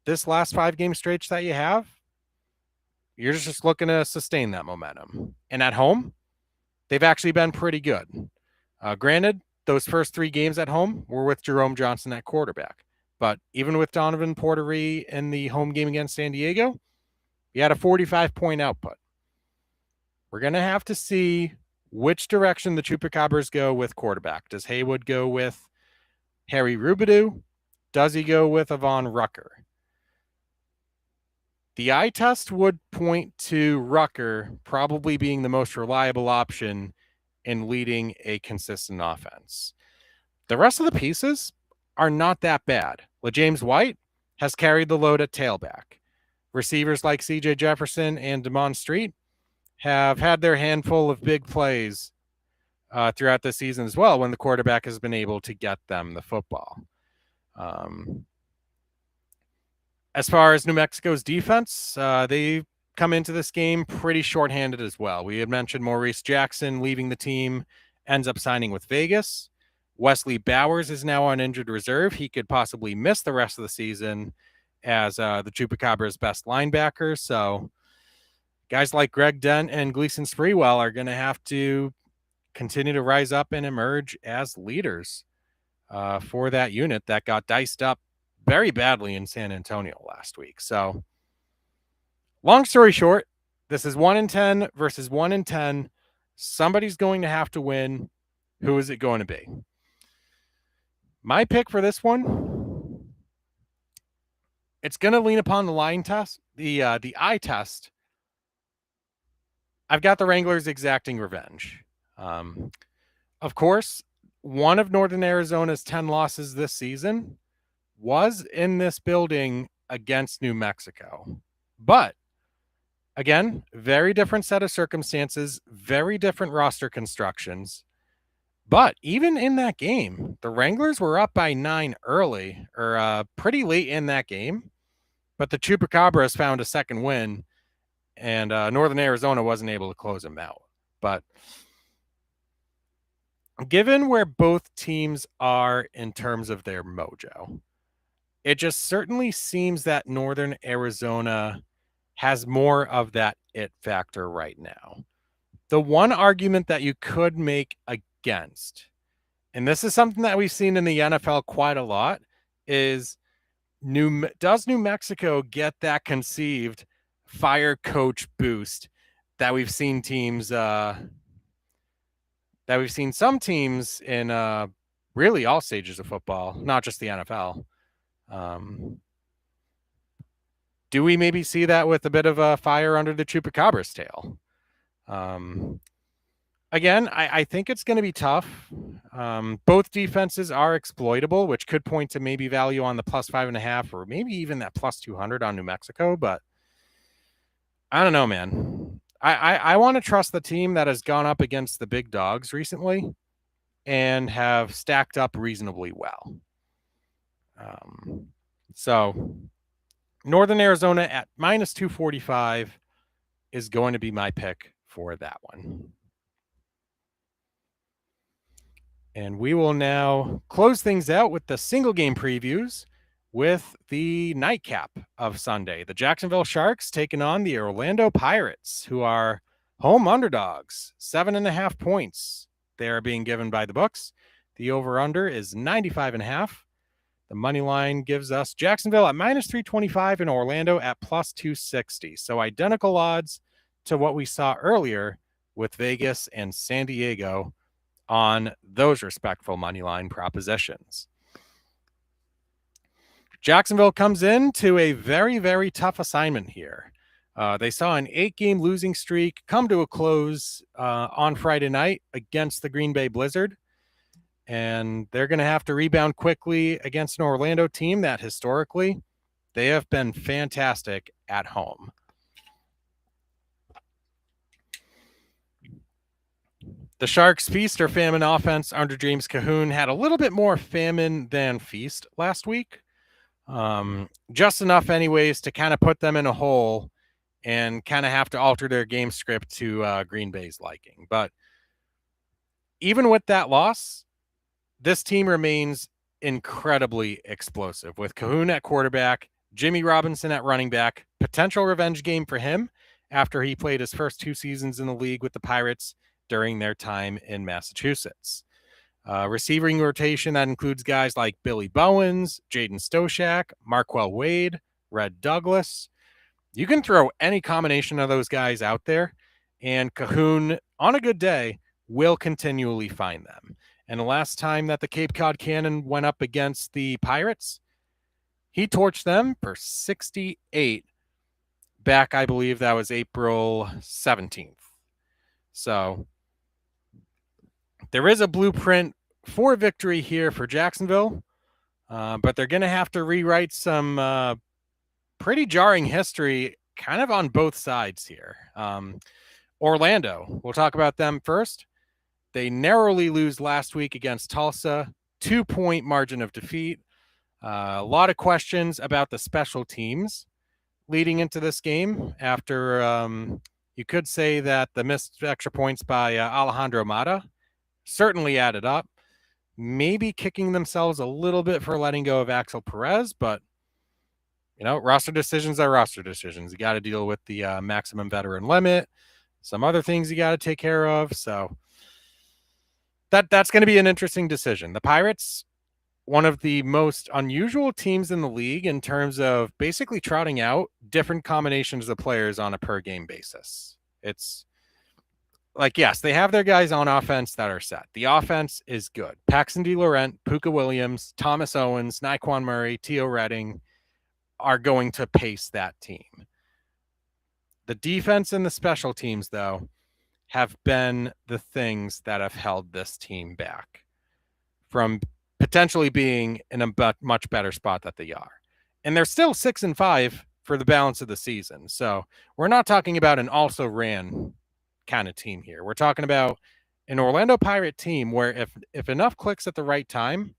this last 5-game stretch that you have, you're just looking to sustain that momentum. And at home, they've actually been pretty good. Granted, those first 3 games at home were with Jerome Johnson at quarterback. But even with Donovan Portery in the home game against San Diego, he had a 45-point output. We're going to have to see which direction the Chupacabras go with quarterback. Does Haywood go with Harry Rubidoux? Does he go with Avon Rucker? The eye test would point to Rucker probably being the most reliable option in leading a consistent offense. The rest of the pieces are not that bad. LaJames White has carried the load at tailback. Receivers like CJ Jefferson and Damon Street have had their handful of big plays throughout the season as well when the quarterback has been able to get them the football. As far as New Mexico's defense, they come into this game pretty shorthanded as well. We had mentioned Maurice Jackson leaving the team, ends up signing with Vegas. Wesley Bowers is now on injured reserve. He could possibly miss the rest of the season as the Chupacabra's best linebacker. So guys like Greg Dent and Gleason Spreewell are going to have to continue to rise up and emerge as leaders for that unit that got diced up very badly in San Antonio last week. So long story short, this is 1-10 versus 1-10. Somebody's going to have to win. Who is it going to be? My pick for this one, it's going to lean upon the line test, the eye test. I've got the Wranglers exacting revenge. Of course, one of Northern Arizona's 10 losses this season was in this building against New Mexico. But again, very different set of circumstances, very different roster constructions. But even in that game, the Wranglers were up by 9 early, or pretty late in that game. But the Chupacabras found a second win, and Northern Arizona wasn't able to close them out. But given where both teams are in terms of their mojo, it just certainly seems that Northern Arizona has more of that it factor right now. The one argument that you could make against, and this is something that we've seen in the NFL quite a lot, is does New Mexico get that conceived fire coach boost that we've seen teams some teams in really all stages of football, not just the NFL. Do we maybe see that with a bit of a fire under the Chupacabra's tail? Again, I think it's going to be tough. Both defenses are exploitable, which could point to maybe value on the +5.5 or maybe even that +200 on New Mexico. But I don't know, man. I want to trust the team that has gone up against the big dogs recently and have stacked up reasonably well. So Northern Arizona at -245 is going to be my pick for that one. And we will now close things out with the single game previews with the nightcap of Sunday. The Jacksonville Sharks taking on the Orlando Pirates, who are home underdogs, 7.5 points. They are being given by the books. The over-under is 95.5. The money line gives us Jacksonville at -325 and Orlando at +260. So identical odds to what we saw earlier with Vegas and San Diego on those respectful money line propositions. Jacksonville comes into a very, very tough assignment here. They saw an 8-game losing streak come to a close on Friday night against the Green Bay Blizzard. And they're going to have to rebound quickly against an Orlando team that historically they have been fantastic at home. The Sharks' feast or famine offense under James Cahoon had a little bit more famine than feast last week. Just enough anyways to kind of put them in a hole and kind of have to alter their game script to Green Bay's liking. But even with that loss, this team remains incredibly explosive with Cahoon at quarterback, Jimmy Robinson at running back, potential revenge game for him after he played his first 2 seasons in the league with the Pirates during their time in Massachusetts. Receiving rotation that includes guys like Billy Bowens, Jaden Stoshak, Marquel Wade, Red Douglas. You can throw any combination of those guys out there, and Cahoon, on a good day, will continually find them. And the last time that the Cape Cod Cannon went up against the Pirates, he torched them for 68 back, I believe that was April 17th. So There is a blueprint for victory here for Jacksonville, but they're going to have to rewrite some pretty jarring history kind of on both sides here. Orlando, we'll talk about them first. They narrowly lose last week against Tulsa, 2-point margin of defeat. A lot of questions about the special teams leading into this game after you could say that the missed extra points by Alejandro Mata certainly added up. Maybe kicking themselves a little bit for letting go of Axel Perez, but roster decisions are roster decisions. You got to deal with the maximum veteran limit, some other things you got to take care of. So that's going to be an interesting decision. The Pirates, one of the most unusual teams in the league in terms of basically trotting out different combinations of players on a per game basis. It's like, yes, they have their guys on offense that are set. The offense is good. Paxton DeLaurent, Puka Williams, Thomas Owens, Naquan Murray, Teo Redding are going to pace that team. The defense and the special teams, though, have been the things that have held this team back from potentially being in a much better spot that they are. And they're still 6-5 for the balance of the season. So we're not talking about an also ran kind of team here. We're talking about an Orlando Pirate team where if enough clicks at the right time,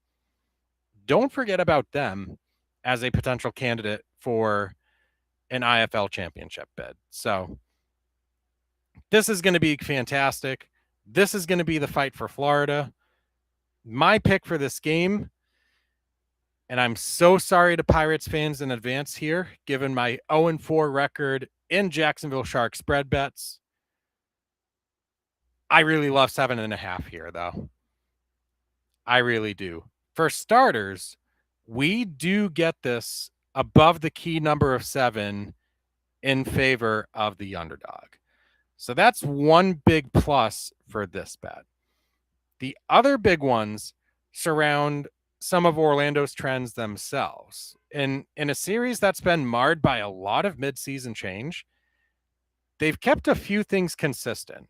don't forget about them as a potential candidate for an IFL championship bid. So this is going to be fantastic. This is going to be the fight for Florida. My pick for this game, and I'm so sorry to Pirates fans in advance here, given my 0-4 record in Jacksonville Sharks spread bets. I really love 7.5 here, though. I really do. For starters, we do get this above the key number of 7 in favor of the underdog. So that's one big plus for this bet. The other big ones surround some of Orlando's trends themselves. In a series that's been marred by a lot of midseason change, they've kept a few things consistent.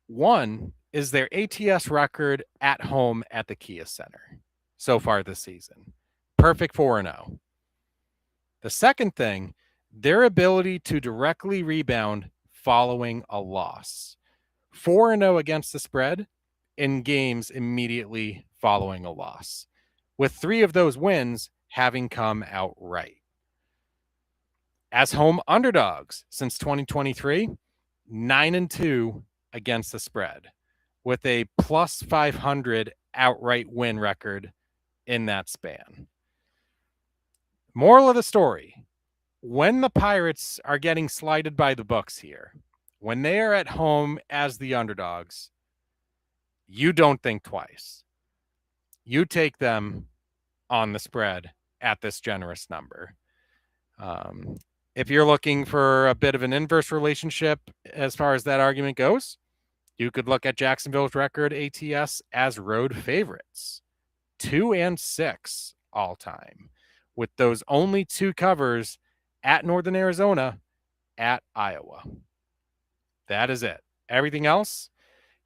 One is their ATS record at home at the Kia Center so far this season. Perfect 4-0. The second thing, their ability to directly rebound following a loss. 4-0 against the spread in games immediately following a loss, with 3 of those wins having come outright. As home underdogs since 2023, 9-2 against the spread, with a plus 500 outright win record in that span. Moral of the story, when the Pirates are getting slighted by the books here, when they are at home as the underdogs, you don't think twice. You take them on the spread at this generous number. If you're looking for a bit of an inverse relationship as far as that argument goes, you could look at Jacksonville's record ATS as road favorites, 2-6 all time, with those only 2 covers at Northern Arizona, at Iowa. That is it. Everything else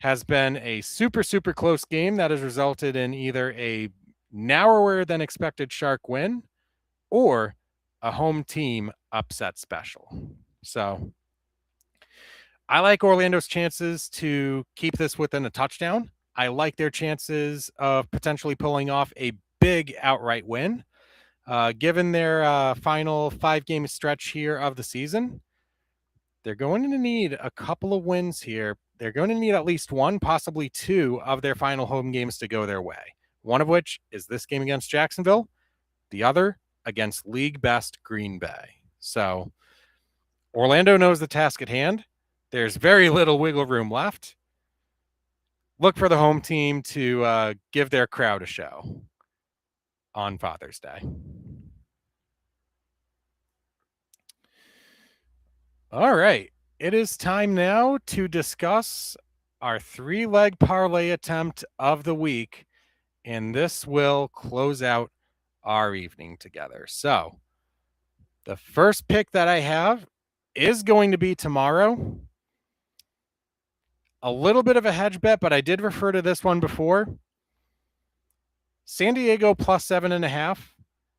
has been a super, super close game that has resulted in either a narrower than expected Shark win or a home team upset special. So I like Orlando's chances to keep this within a touchdown. I like their chances of potentially pulling off a big outright win. Given their final 5-game stretch here of the season, they're going to need a couple of wins here. They're going to need at least 1, possibly 2 of their final home games to go their way. One of which is this game against Jacksonville. The other against league best Green Bay. So Orlando knows the task at hand. There's very little wiggle room left. Look for the home team to give their crowd a show on Father's Day. All right. It is time now to discuss our 3-leg parlay attempt of the week, and this will close out our evening together. So the first pick that I have is going to be tomorrow. a little bit of a hedge bet, but I did refer to this one before. San Diego plus 7.5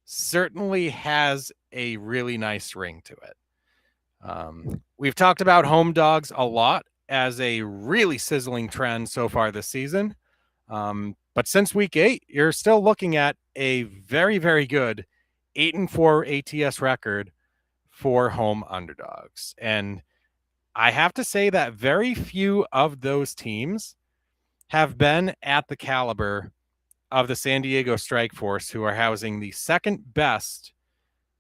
certainly has a really nice ring to it. We've talked about home dogs a lot as a really sizzling trend so far this season. But since week 8, you're still looking at a very, very good 8-4 ATS record for home underdogs. And I have to say that very few of those teams have been at the caliber of the San Diego Strike Force, who are housing the second best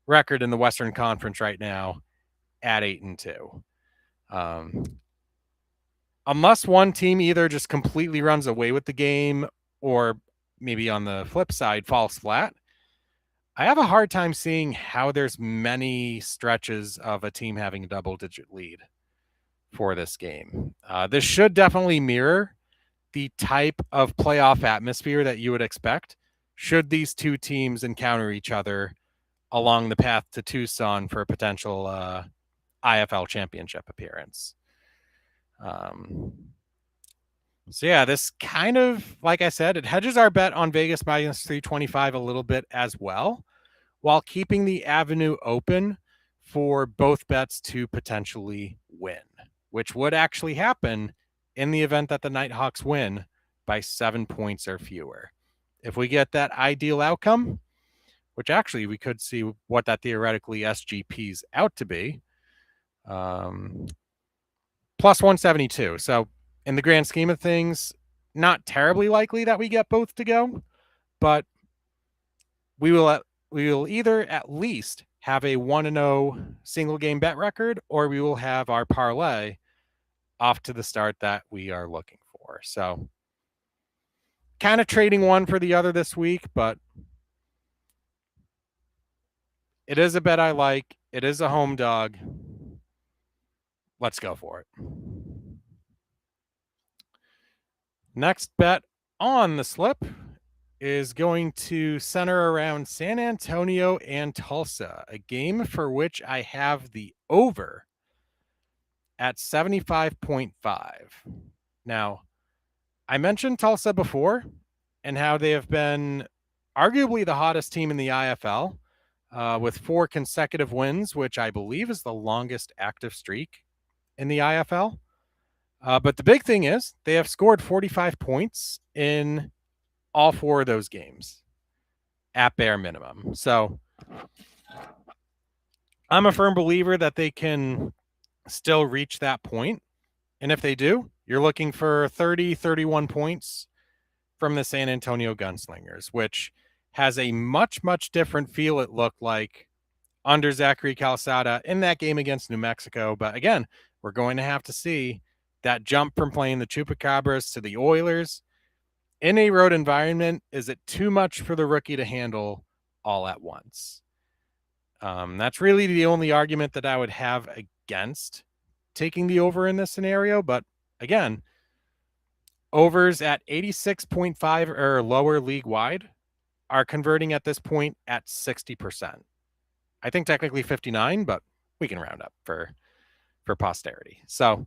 record in the Western Conference right now at 8-2. Unless one team either just completely runs away with the game or maybe on the flip side falls flat, I have a hard time seeing how there's many stretches of a team having a double-digit lead for this game. This should definitely mirror the type of playoff atmosphere that you would expect should these two teams encounter each other along the path to Tucson for a potential IFL championship appearance. So yeah, this kind of, like I said, it hedges our bet on Vegas minus 325 a little bit as well, while keeping the avenue open for both bets to potentially win, which would actually happen in the event that the Nighthawks win by 7 points or fewer. If we get that ideal outcome, which actually we could see what that theoretically SGP's out to be, plus 172. So in the grand scheme of things, not terribly likely that we get both to go, but we will either at least have a 1-0 single game bet record, or we will have our parlay off to the start that we are looking for. So kind of trading one for the other this week, but it is a bet I like. It is a home dog. Let's go for it. Next bet on the slip is going to center around San Antonio and Tulsa, a game for which I have the over at 75.5. Now, I mentioned Tulsa before and how they have been arguably the hottest team in the IFL with 4 consecutive wins, which I believe is the longest active streak in the IFL. But the big thing is they have scored 45 points in all 4 of those games at bare minimum. So I'm a firm believer that they can still reach that point. And if they do, you're looking for 30, 31 points from the San Antonio Gunslingers, which has a much, much different feel, it looked like, under Zachary Calzada in that game against New Mexico. But again, we're going to have to see that jump from playing the Chupacabras to the Oilers in a road environment. Is it too much for the rookie to handle all at once? That's really the only argument that I would have against taking the over in this scenario. But again, overs at 86.5 or lower league wide are converting at this point at 60%. I think technically 59, but we can round up for posterity. So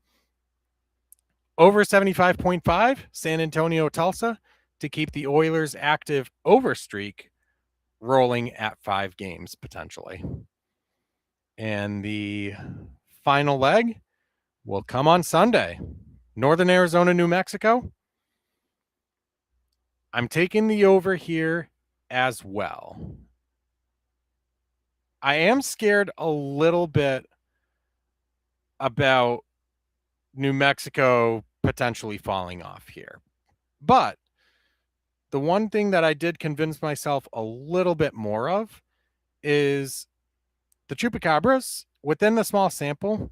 over 75.5, San Antonio Tulsa to keep the Oilers' active over streak rolling at 5 games potentially. And the final leg will come on Sunday. Northern Arizona, New Mexico. I'm taking the over here as well. I am scared a little bit about New Mexico potentially falling off here. But the one thing that I did convince myself a little bit more of is the Chupacabras, within the small sample,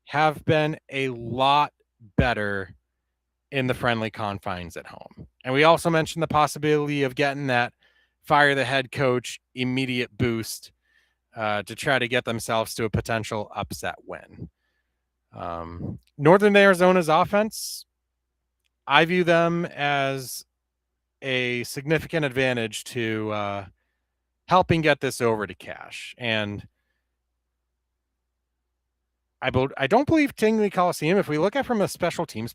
have been a lot better in the friendly confines at home. And we also mentioned the possibility of getting that fire the head coach immediate boost to try to get themselves to a potential upset win. Northern Arizona's offense, I view them as a significant advantage to helping get this over to cash. And I don't believe Tingley Coliseum, if we look at it from a special teams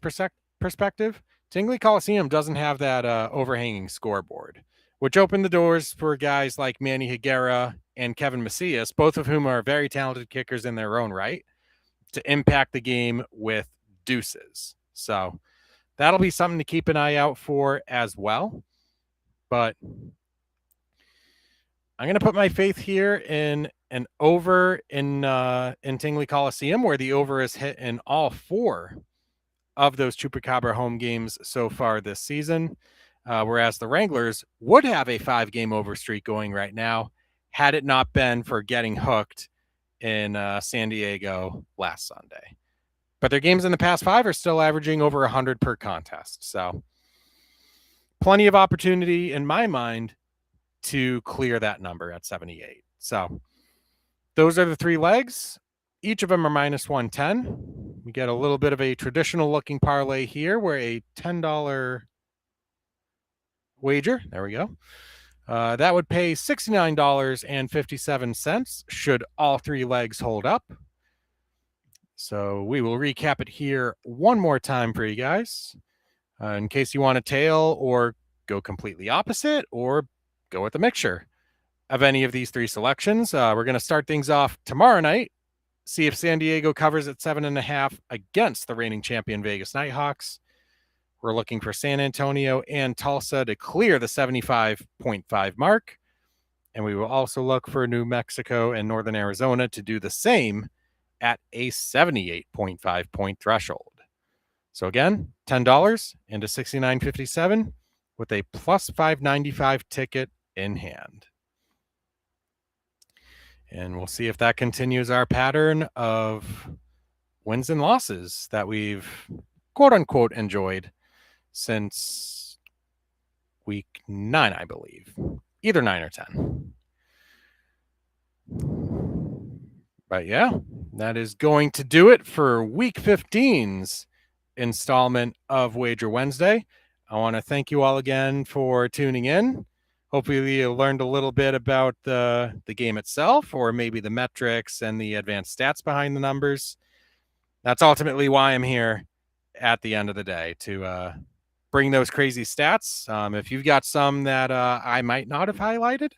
perspective, Tingley Coliseum doesn't have that overhanging scoreboard, which opened the doors for guys like Manny Higuera and Kevin Macias, both of whom are very talented kickers in their own right, to impact the game with deuces. So that'll be something to keep an eye out for as well. But I'm going to put my faith here in an over in Tingley Coliseum, where the over is hit in all 4 of those Chupacabra home games so far this season, whereas the Wranglers would have a 5-game over streak going right now had it not been for getting hooked in San Diego last Sunday. But their games in the past 5 are still averaging over 100 per contest. So plenty of opportunity in my mind to clear that number at 78. So those are the 3 legs. Each of them are minus 110. We get a little bit of a traditional looking parlay here where a $10 wager, there we go, that would pay $69.57 should all 3 legs hold up. So we will recap it here one more time for you guys in case you want to tail or go completely opposite or go with a mixture of any of these 3 selections. We're going to start things off tomorrow night. See if San Diego covers at 7.5 against the reigning champion Vegas Nighthawks. We're looking for San Antonio and Tulsa to clear the 75.5 mark. And we will also look for New Mexico and Northern Arizona to do the same at a 78.5 point threshold. So again, $10 into $69.57 with a plus 595 ticket in hand. And we'll see if that continues our pattern of wins and losses that we've quote unquote enjoyed since week 9, I believe. Either 9 or 10. But yeah, that is going to do it for week 15's installment of Wager Wednesday. I want to thank you all again for tuning in. Hopefully you learned a little bit about the game itself, or maybe the metrics and the advanced stats behind the numbers. That's ultimately why I'm here at the end of the day, to bring those crazy stats. If you've got some that I might not have highlighted,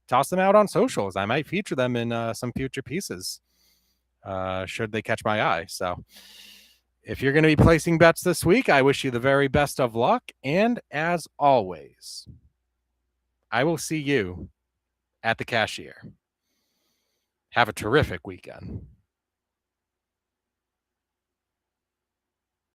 toss them out on socials. I might feature them in some future pieces, should they catch my eye. So if you're going to be placing bets this week, I wish you the very best of luck. And as always, I will see you at the cashier. Have a terrific weekend.